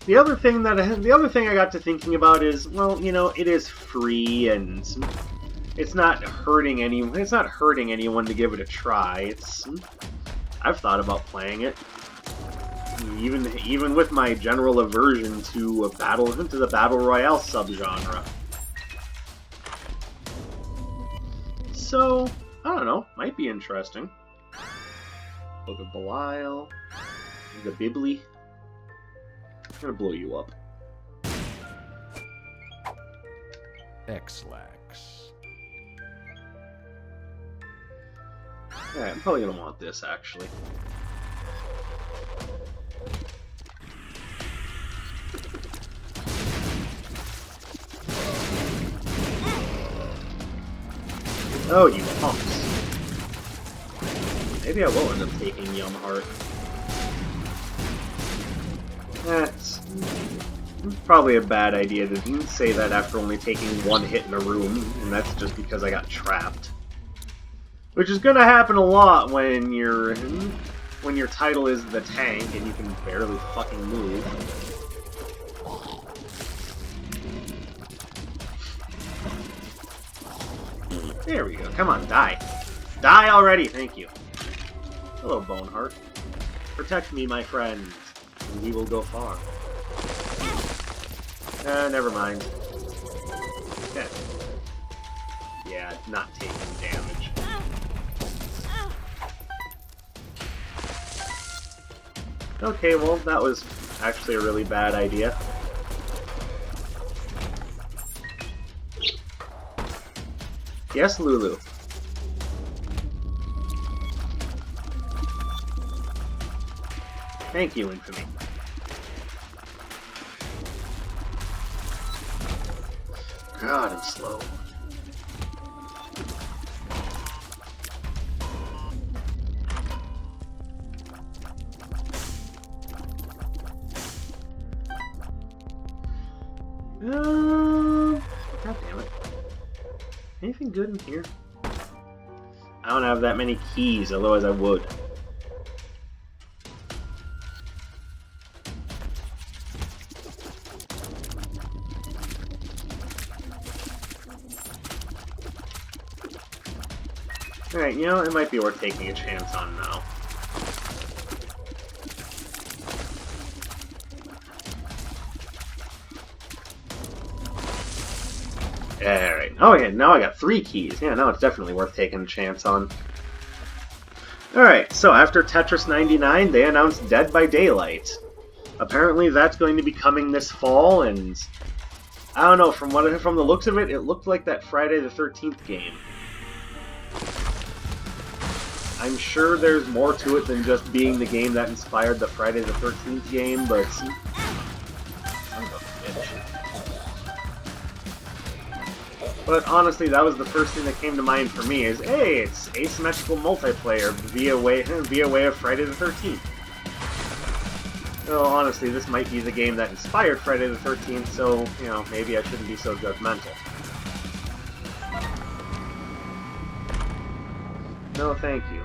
The other thing I got to thinking about is, well, you know, it is free and it's not hurting anyone to give it a try. I've thought about playing it. Even with my general aversion to the battle royale subgenre. So, I don't know, might be interesting. Book of Belial, the Bibli. I'm gonna blow you up. X-Lax. Alright, I'm probably gonna want this, actually. Oh, you punks. Maybe I will end up taking Yum Heart. That's probably a bad idea to say that after only taking one hit in a room, and that's just because I got trapped. Which is gonna happen a lot when your title is the tank and you can barely fucking move. There we go. Come on, die. Die already, thank you. Hello, Boneheart. Protect me, my friend, and we will go far. Never mind. Okay. Yeah, not taking damage. Okay, well, that was actually a really bad idea. Yes, Lulu. Thank you, Infamy. God, I'm slow. God damn it. Anything good in here? I don't have that many keys, otherwise I would. Alright, you know, it might be worth taking a chance on now. Alright. Oh yeah, now I got 3 keys. Yeah, now it's definitely worth taking a chance on. Alright, so after Tetris 99, they announced Dead by Daylight. Apparently that's going to be coming this fall, and I don't know, from the looks of it, it looked like that Friday the 13th game. I'm sure there's more to it than just being the game that inspired the Friday the 13th game, but... Son of a bitch. But honestly, that was the first thing that came to mind for me, is, hey, it's asymmetrical multiplayer via way of Friday the 13th. Well, honestly, this might be the game that inspired Friday the 13th, so, you know, maybe I shouldn't be so judgmental. No, thank you.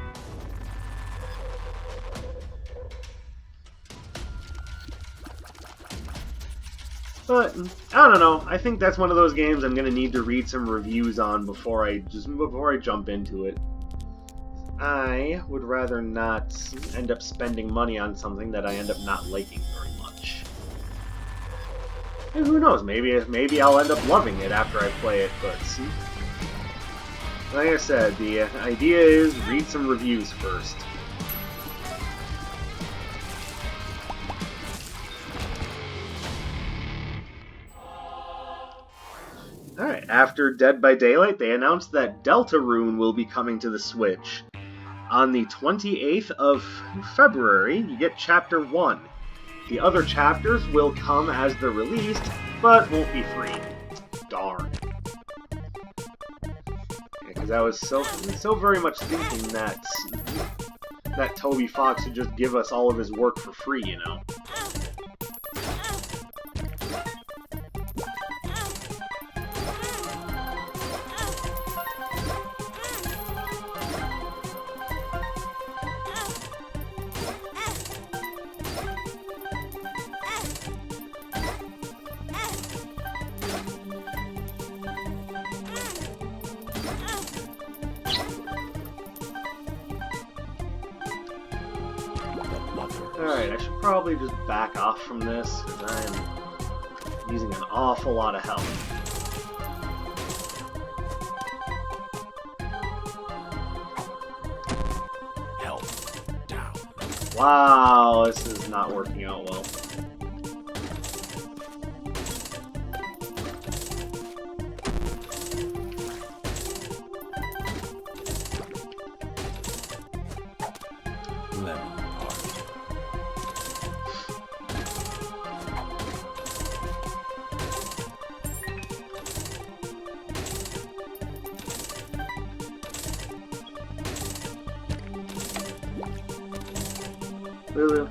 But, I don't know, I think that's one of those games I'm gonna need to read some reviews on before I jump into it. I would rather not end up spending money on something that I end up not liking very much. And who knows, maybe I'll end up loving it after I play it, but like I said, the idea is read some reviews first. Alright, after Dead by Daylight, they announced that Deltarune will be coming to the Switch. On the 28th of February, you get Chapter 1. The other chapters will come as they're released, but won't be free. Darn. Because I was so very much thinking that Toby Fox would just give us all of his work for free, you know? Alright, I should probably just back off from this, because I am using an awful lot of health. Health down. Wow, this is not working out well. Lemon party. Lulu.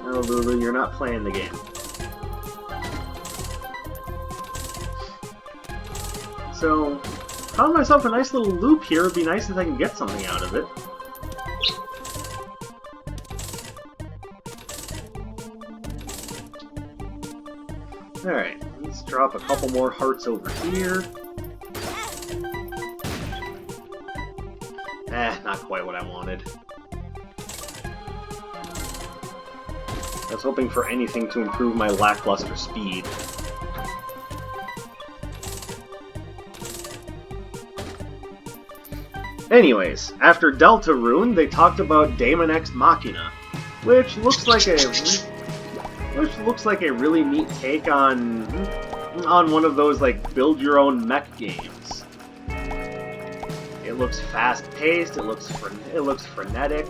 No, Lulu, you're not playing the game. So, found myself a nice little loop here. It'd be nice if I can get something out of it. Alright, let's drop a couple more hearts over here. Not quite what I wanted. I was hoping for anything to improve my lackluster speed. Anyways, after Deltarune, they talked about Daemon X Machina, which looks like a really neat take on one of those like build your own mech games. It looks fast-paced. It looks frenetic.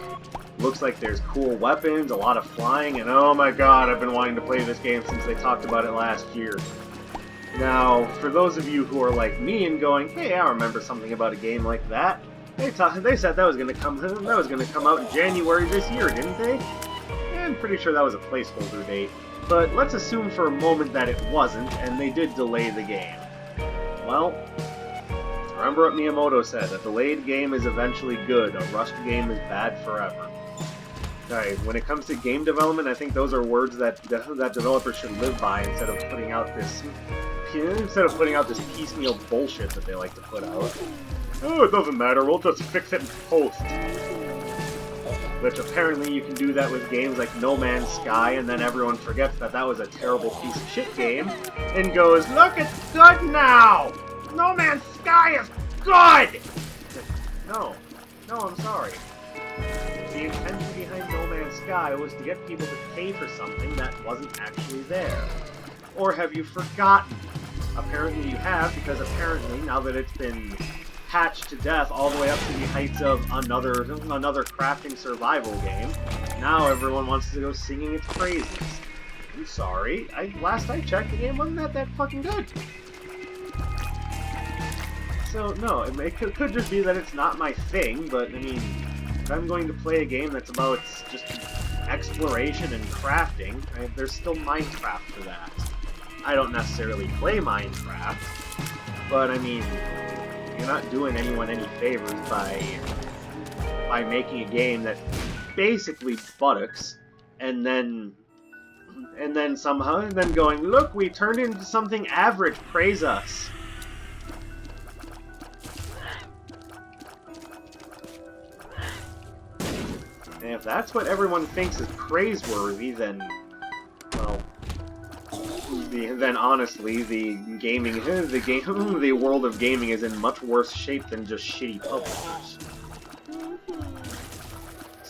Looks like there's cool weapons, a lot of flying, and oh my god, I've been wanting to play this game since they talked about it last year. Now, for those of you who are like me and going, hey, I remember something about a game like that. They said that was gonna come out in January this year, didn't they? And I'm pretty sure that was a placeholder date. But let's assume for a moment that it wasn't, and they did delay the game. Well, remember what Miyamoto said, a delayed game is eventually good, a rushed game is bad forever. Alright, when it comes to game development, I think those are words that developers should live by instead of putting out this piecemeal bullshit that they like to put out. Oh, it doesn't matter, we'll just fix it in post. Which apparently you can do that with games like No Man's Sky, and then everyone forgets that that was a terrible piece of shit game, and goes, look, it's good now! No Man's Sky is good! No, I'm sorry. The intention behind No Man's Sky was to get people to pay for something that wasn't actually there. Or have you forgotten? Apparently you have, because apparently, now that it's been patched to death all the way up to the heights of another crafting survival game, now everyone wants to go singing its praises. I'm sorry, last I checked, the game wasn't that fucking good. So, no, it could just be that it's not my thing, but, I mean, if I'm going to play a game that's about just exploration and crafting, there's still Minecraft for that. I don't necessarily play Minecraft, but, I mean, you're not doing anyone any favors by making a game that basically buttocks, and then going, look, we turned into something average, praise us. And if that's what everyone thinks is praiseworthy, then, well, then honestly, the world of gaming is in much worse shape than just shitty publishers.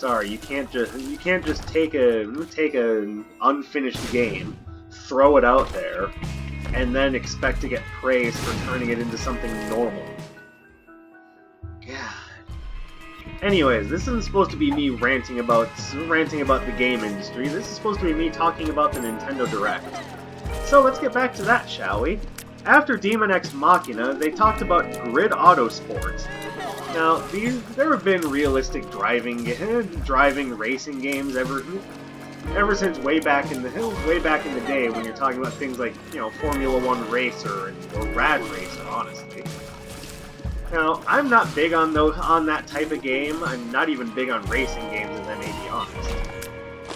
Sorry, you can't just take an unfinished game, throw it out there, and then expect to get praise for turning it into something normal. God. Anyways, this isn't supposed to be me ranting about the game industry. This is supposed to be me talking about the Nintendo Direct. So let's get back to that, shall we? After Demon X Machina, they talked about Grid Autosport. Now, there have been realistic driving racing games ever since way back in the day when you're talking about things like, Formula 1 Racer or Rad Racer, honestly. Now, I'm not big on that type of game. I'm not even big on racing games, if I may be honest.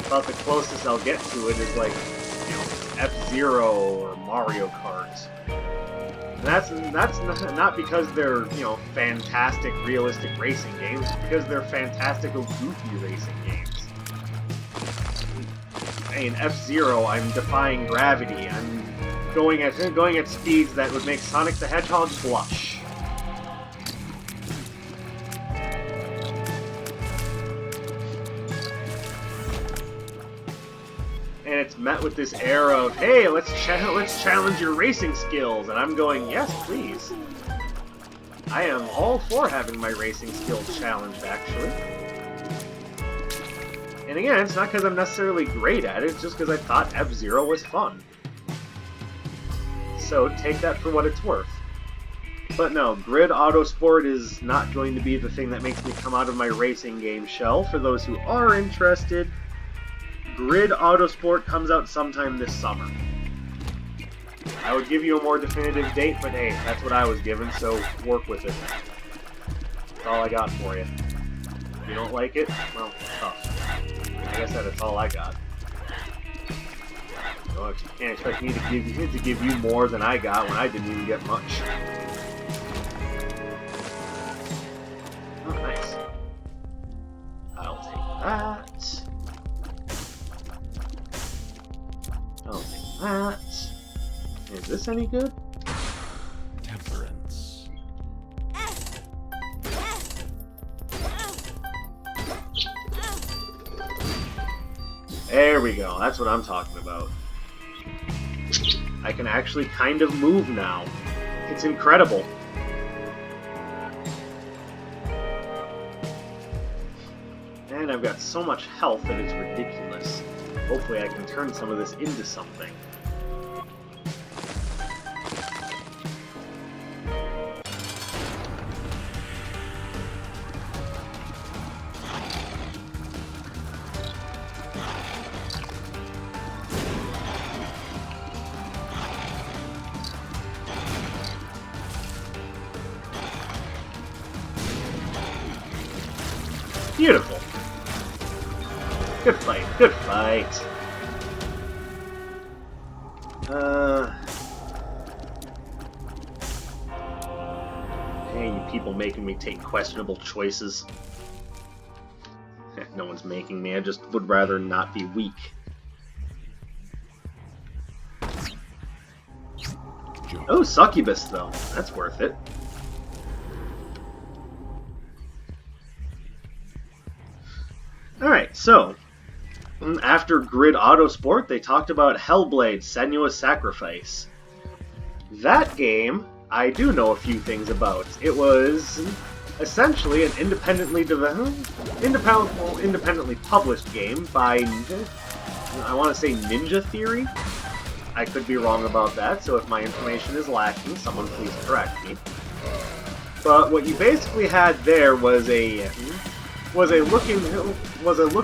About the closest I'll get to it is like, F-Zero or Mario Kart. And that's not because they're, fantastic, realistic racing games, it's because they're fantastical, goofy racing games. In F-Zero, I'm defying gravity. I'm going at speeds that would make Sonic the Hedgehog blush. And it's met with this air of, hey, let's challenge your racing skills. And I'm going, yes, please. I am all for having my racing skills challenged, actually. And again, it's not because I'm necessarily great at it, it's just because I thought F-Zero was fun. So take that for what it's worth. But no, Grid Autosport is not going to be the thing that makes me come out of my racing game shell. For those who are interested, Grid Autosport comes out sometime this summer. I would give you a more definitive date, but hey, that's what I was given, so work with it. That's all I got for you. If you don't like it, well, tough. Like I said, that's all I got. So you can't expect me to give you more than I got when I didn't even get much. Oh, nice. I'll take that. I'll take that. Is this any good? Temperance. There we go. That's what I'm talking about. I can actually kind of move now. It's incredible. And I've got so much health that it's ridiculous. Hopefully I can turn some of this into something. Beautiful. Good fight, good fight. Hey, you people making me take questionable choices. No one's making me, I just would rather not be weak. Oh, Succubus, though. That's worth it. Alright, so, after Grid Autosport, they talked about Hellblade: Senua's Sacrifice. That game, I do know a few things about. It was essentially an independently published game by, I want to say Ninja Theory? I could be wrong about that, so if my information is lacking, someone please correct me. But what you basically had there was a look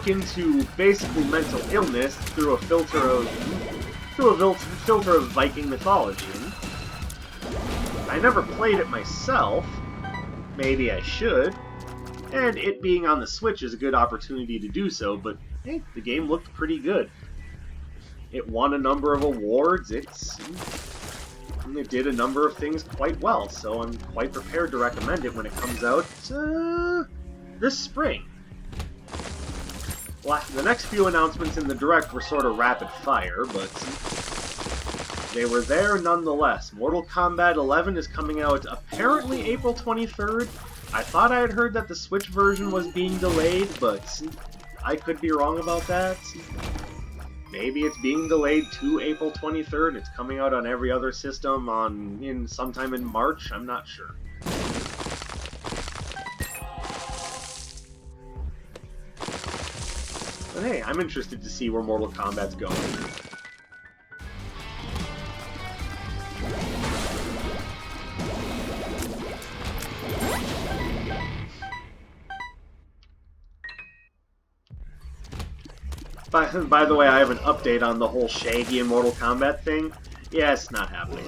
into basically mental illness through a filter of Viking mythology. I never played it myself. Maybe I should. And it being on the Switch is a good opportunity to do so, but hey, the game looked pretty good. It won a number of awards, it did a number of things quite well, so I'm quite prepared to recommend it when it comes out this spring. Well, the next few announcements in the Direct were sort of rapid fire, but they were there nonetheless. Mortal Kombat 11 is coming out apparently April 23rd. I thought I had heard that the Switch version was being delayed, but I could be wrong about that. Maybe it's being delayed to April 23rd. It's coming out on every other system sometime in March. I'm not sure. But hey, I'm interested to see where Mortal Kombat's going. By the way, I have an update on the whole Shaggy and Mortal Kombat thing. Yeah, it's not happening.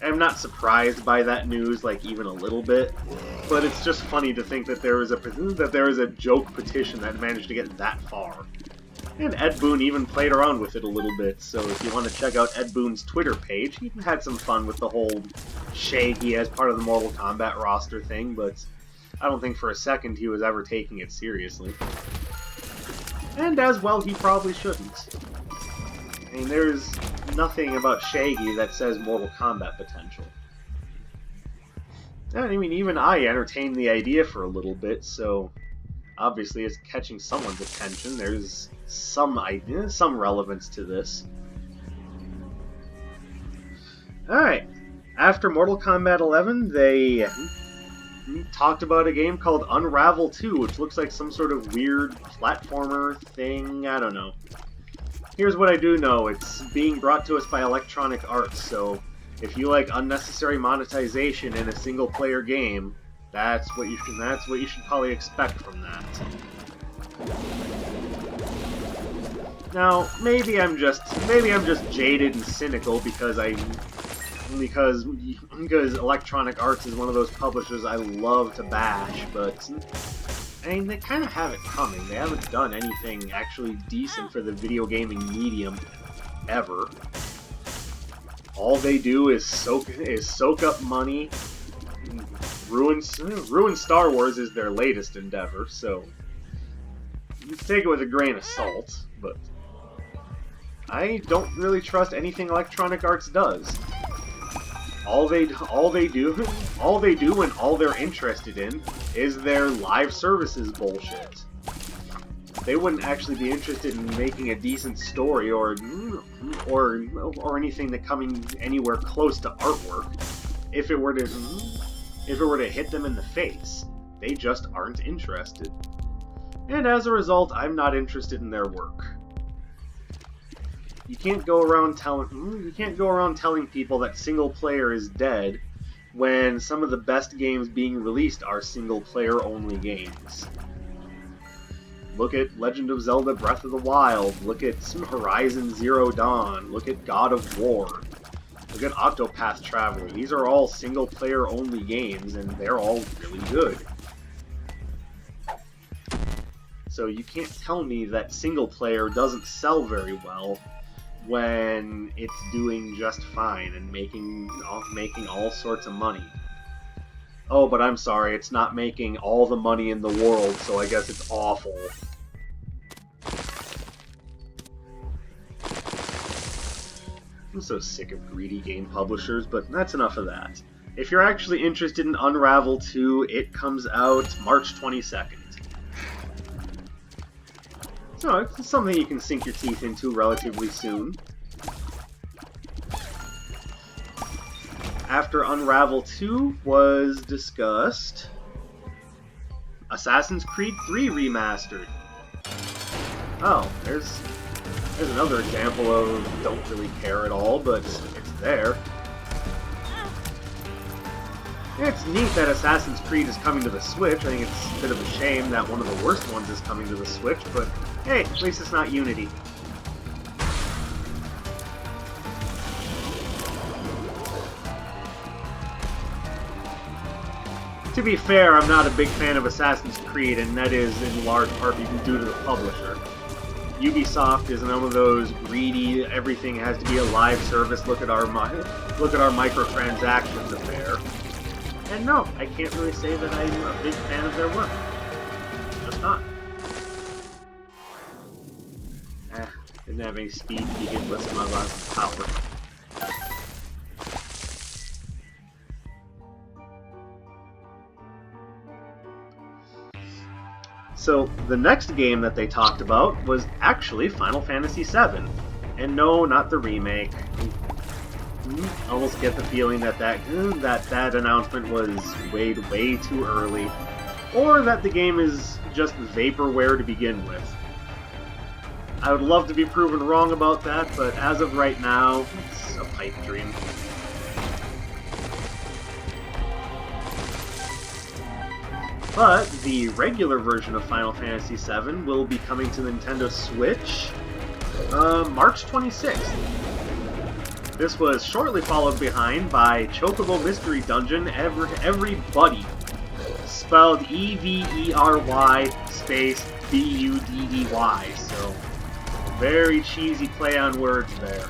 I'm not surprised by that news, like, even a little bit. But it's just funny to think that there was a joke petition that managed to get that far. And Ed Boon even played around with it a little bit, so if you want to check out Ed Boon's Twitter page, he had some fun with the whole Shaggy as part of the Mortal Kombat roster thing, but I don't think for a second he was ever taking it seriously. And as well, he probably shouldn't. I mean, there's nothing about Shaggy that says Mortal Kombat potential. And I mean, even I entertained the idea for a little bit, so obviously it's catching someone's attention. There's some idea, some relevance to this. Alright, after Mortal Kombat 11, they talked about a game called Unravel 2, which looks like some sort of weird platformer thing. I don't know. Here's what I do know. It's being brought to us by Electronic Arts, so if you like unnecessary monetization in a single-player game, that's what you should probably expect from that. Now, maybe I'm just jaded and cynical because Electronic Arts is one of those publishers I love to bash, but I mean, they kind of have it coming. They haven't done anything actually decent for the video gaming medium ever. All they do is soak up money. Ruin Star Wars is their latest endeavor, so you take it with a grain of salt, but I don't really trust anything Electronic Arts does. All they do and all they're interested in is their live services bullshit. They wouldn't actually be interested in making a decent story or anything that coming anywhere close to artwork if it were to hit them in the face. They just aren't interested. And as a result, I'm not interested in their work. You can't go around telling people that single player is dead when some of the best games being released are single player only games. Look at Legend of Zelda Breath of the Wild, look at Horizon Zero Dawn, look at God of War, look at Octopath Traveler. These are all single player only games and they're all really good. So you can't tell me that single player doesn't sell very well when it's doing just fine and making all sorts of money. Oh, but I'm sorry, it's not making all the money in the world, so I guess it's awful. I'm so sick of greedy game publishers, but that's enough of that. If you're actually interested in Unravel 2, it comes out March 22nd. So it's something you can sink your teeth into relatively soon. After Unravel 2 was discussed, Assassin's Creed 3 Remastered. Oh, there's another example of don't really care at all, but it's there. It's neat that Assassin's Creed is coming to the Switch. I think it's a bit of a shame that one of the worst ones is coming to the Switch, but hey, at least it's not Unity. To be fair, I'm not a big fan of Assassin's Creed, and that is in large part due to the publisher. Ubisoft is one of those greedy, everything has to be a live service, look at our microtransactions affair. And no, I can't really say that I'm a big fan of their work. Just not. Didn't have any speed to begin with, so my lots of power. So the next game that they talked about was actually Final Fantasy VII. And no, not the remake. I almost get the feeling that that announcement was way too early. Or that the game is just vaporware to begin with. I would love to be proven wrong about that, but as of right now, it's a pipe dream. But the regular version of Final Fantasy VII will be coming to Nintendo Switch March 26th. This was shortly followed behind by Chocobo Mystery Dungeon Everybody, spelled E-V-E-R-Y space B-U-D-D-Y, so very cheesy play on words there.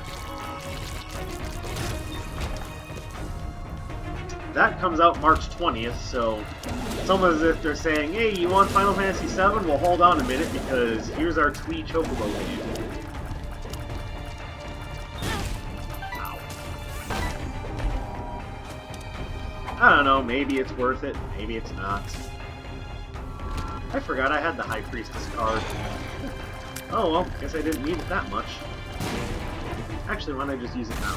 That comes out March 20th, so it's almost as if they're saying, hey, you want Final Fantasy VII? Well, hold on a minute, because here's our Twee Chocobo game. Ow. I don't know, maybe it's worth it, maybe it's not. I forgot I had the High Priestess card. Oh well, guess I didn't need it that much. Actually, why don't I just use it now?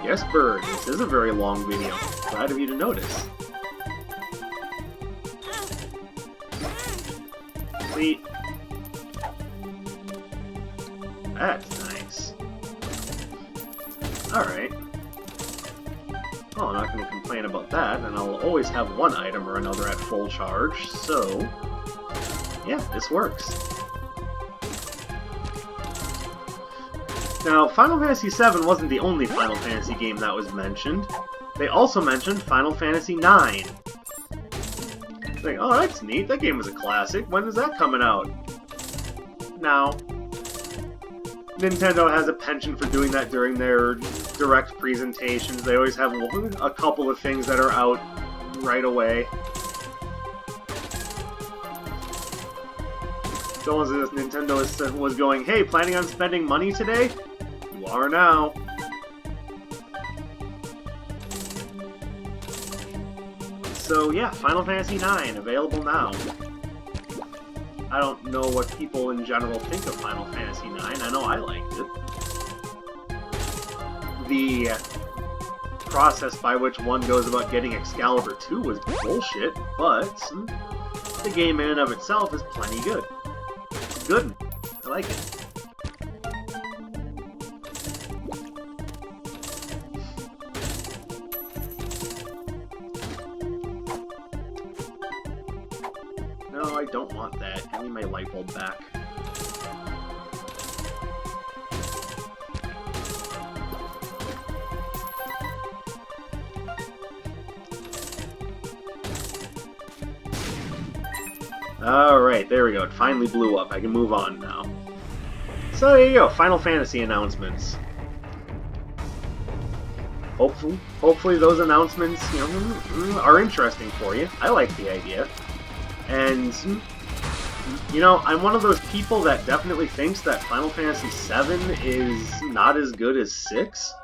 Yes, Bird, this is a very long video. Glad of you to notice. Sweet. That's nice. Alright. Well, I'm not going to complain about that, and I'll always have one item or another at full charge, so yeah, this works. Now, Final Fantasy VII wasn't the only Final Fantasy game that was mentioned. They also mentioned Final Fantasy IX. It's like, oh, that's neat, that game was a classic. When is that coming out? Now, Nintendo has a penchant for doing that during their direct presentations. They always have a couple of things that are out right away. It's almost as if Nintendo was going, hey, planning on spending money today? You are now. So yeah, Final Fantasy IX, available now. I don't know what people in general think of Final Fantasy IX. I know I liked it. The process by which one goes about getting Excalibur 2 was bullshit, but the game in and of itself is plenty good. Good. I like it. No, I don't want that. Give me my light bulb back. Alright, there we go. It finally blew up. I can move on now. So there you go. Final Fantasy announcements. Hopefully those announcements, are interesting for you. I like the idea. And, I'm one of those people that definitely thinks that Final Fantasy VII is not as good as 6.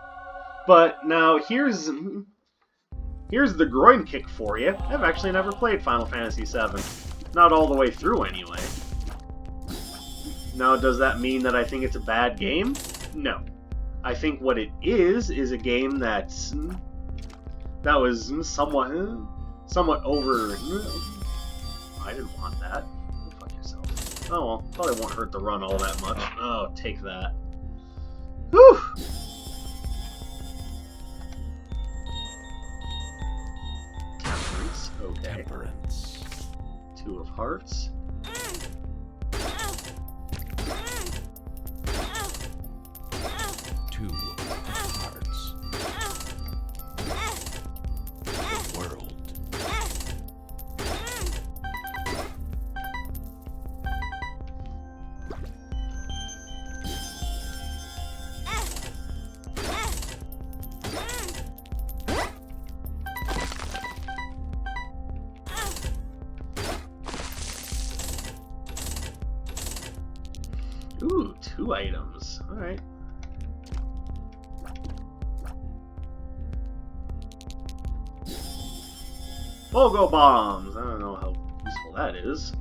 But now, here's the groin kick for you. I've actually never played Final Fantasy VII. Not all the way through, anyway. Now, does that mean that I think it's a bad game? No. I think what it is a game that was somewhat over... I didn't want that. Go fuck yourself. Oh well, probably won't hurt the run all that much. Oh, take that. Whew! Temperance, okay. Temperance. 2 of Hearts. Two of Hearts. The world. 2 items. Alright. Pogo bombs! I don't know how useful that is.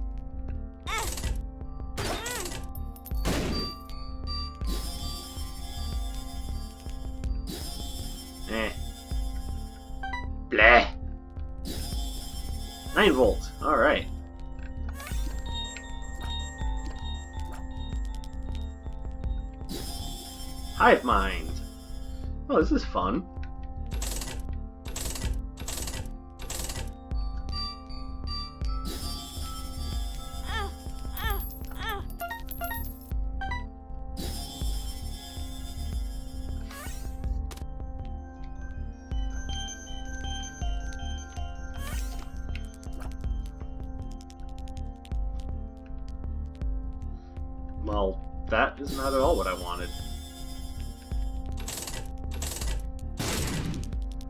Eh. Bleh. 9 volt. Alright. Hive mind. Oh, this is fun. Well, that is not at all what I wanted.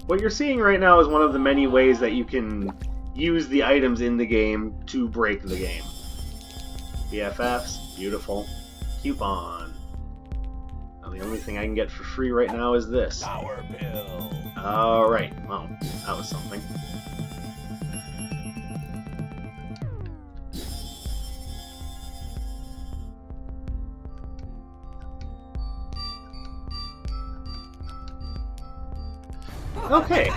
What you're seeing right now is one of the many ways that you can use the items in the game to break the game. BFFs, beautiful. Coupon. Now, the only thing I can get for free right now is this. Power pill. Alright, well, that was something. Okay.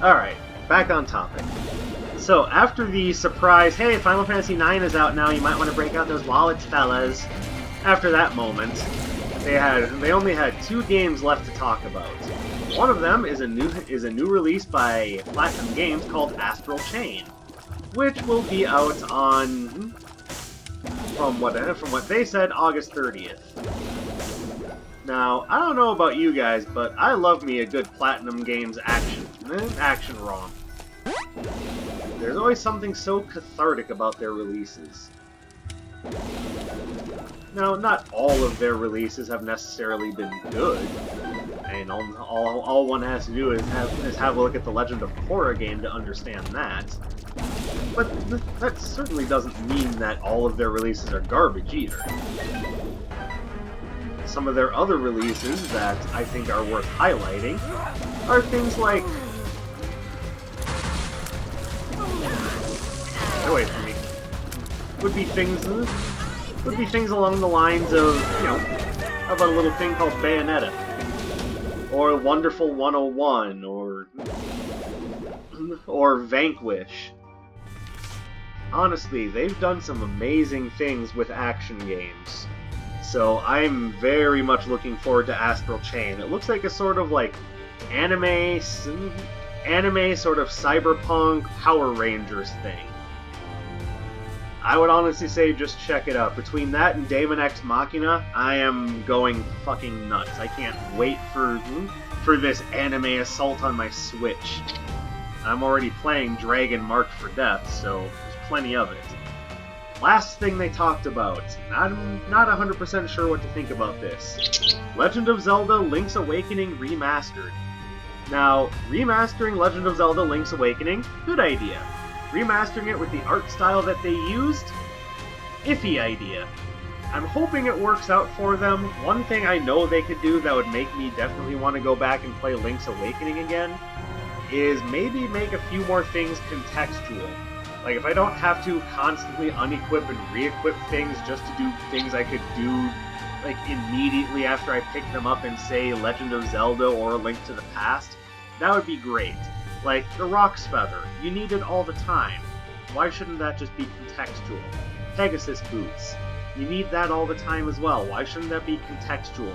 Alright, back on topic. So, after the surprise, hey, Final Fantasy IX is out now, you might want to break out those wallets, fellas. After that moment, they only had 2 games left to talk about. One of them is a new release by Platinum Games called Astral Chain, which will be out on, from what they said, August 30th. Now, I don't know about you guys, but I love me a good Platinum Games action romp. There's always something so cathartic about their releases. Now, not all of their releases have necessarily been good. And all one has to do is have a look at the Legend of Korra game to understand that. But that certainly doesn't mean that all of their releases are garbage either. Some of their other releases that I think are worth highlighting are things like... Get away from me. Would be things along the lines of, you know, how about a little thing called Bayonetta? Or Wonderful 101, or Vanquish. Honestly, they've done some amazing things with action games. So I'm very much looking forward to Astral Chain. It looks like a sort of like anime sort of cyberpunk Power Rangers thing. I would honestly say just check it out. Between that and Daemon X Machina, I am going fucking nuts. I can't wait for this anime assault on my Switch. I'm already playing Dragon Marked for Death, so there's plenty of it. Last thing they talked about. I'm not 100% sure what to think about this. Legend of Zelda Link's Awakening Remastered. Now, remastering Legend of Zelda Link's Awakening, good idea. Remastering it with the art style that they used, iffy idea. I'm hoping it works out for them. One thing I know they could do that would make me definitely want to go back and play Link's Awakening again is maybe make a few more things contextual. Like, if I don't have to constantly unequip and re-equip things just to do things I could do, like, immediately after I pick them up in, say, Legend of Zelda or A Link to the Past, that would be great. Like, the Rock's Feather, you need it all the time. Why shouldn't that just be contextual? Pegasus Boots, you need that all the time as well. Why shouldn't that be contextual?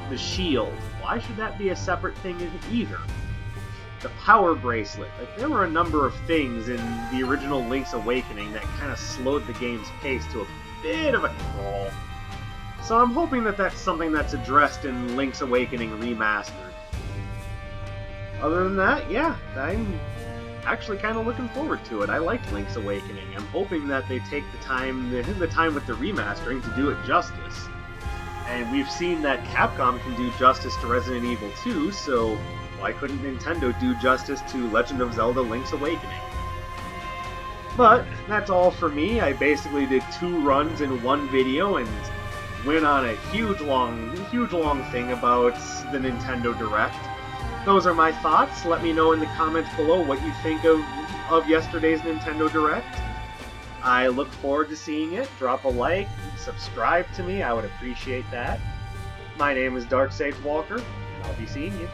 The Shield, why should that be a separate thing either? The Power Bracelet, like, there were a number of things in the original Link's Awakening that kind of slowed the game's pace to a bit of a crawl. So I'm hoping that that's something that's addressed in Link's Awakening Remastered. Other than that, yeah, I'm actually kind of looking forward to it. I liked Link's Awakening. I'm hoping that they take the time with the remastering to do it justice. And we've seen that Capcom can do justice to Resident Evil 2, so why couldn't Nintendo do justice to Legend of Zelda Link's Awakening? But that's all for me. I basically did 2 runs in one video and went on a huge long thing about the Nintendo Direct. Those are my thoughts. Let me know in the comments below what you think of yesterday's Nintendo Direct. I look forward to seeing it. Drop a like, subscribe to me, I would appreciate that. My name is Dark Sage Walker, and I'll be seeing you.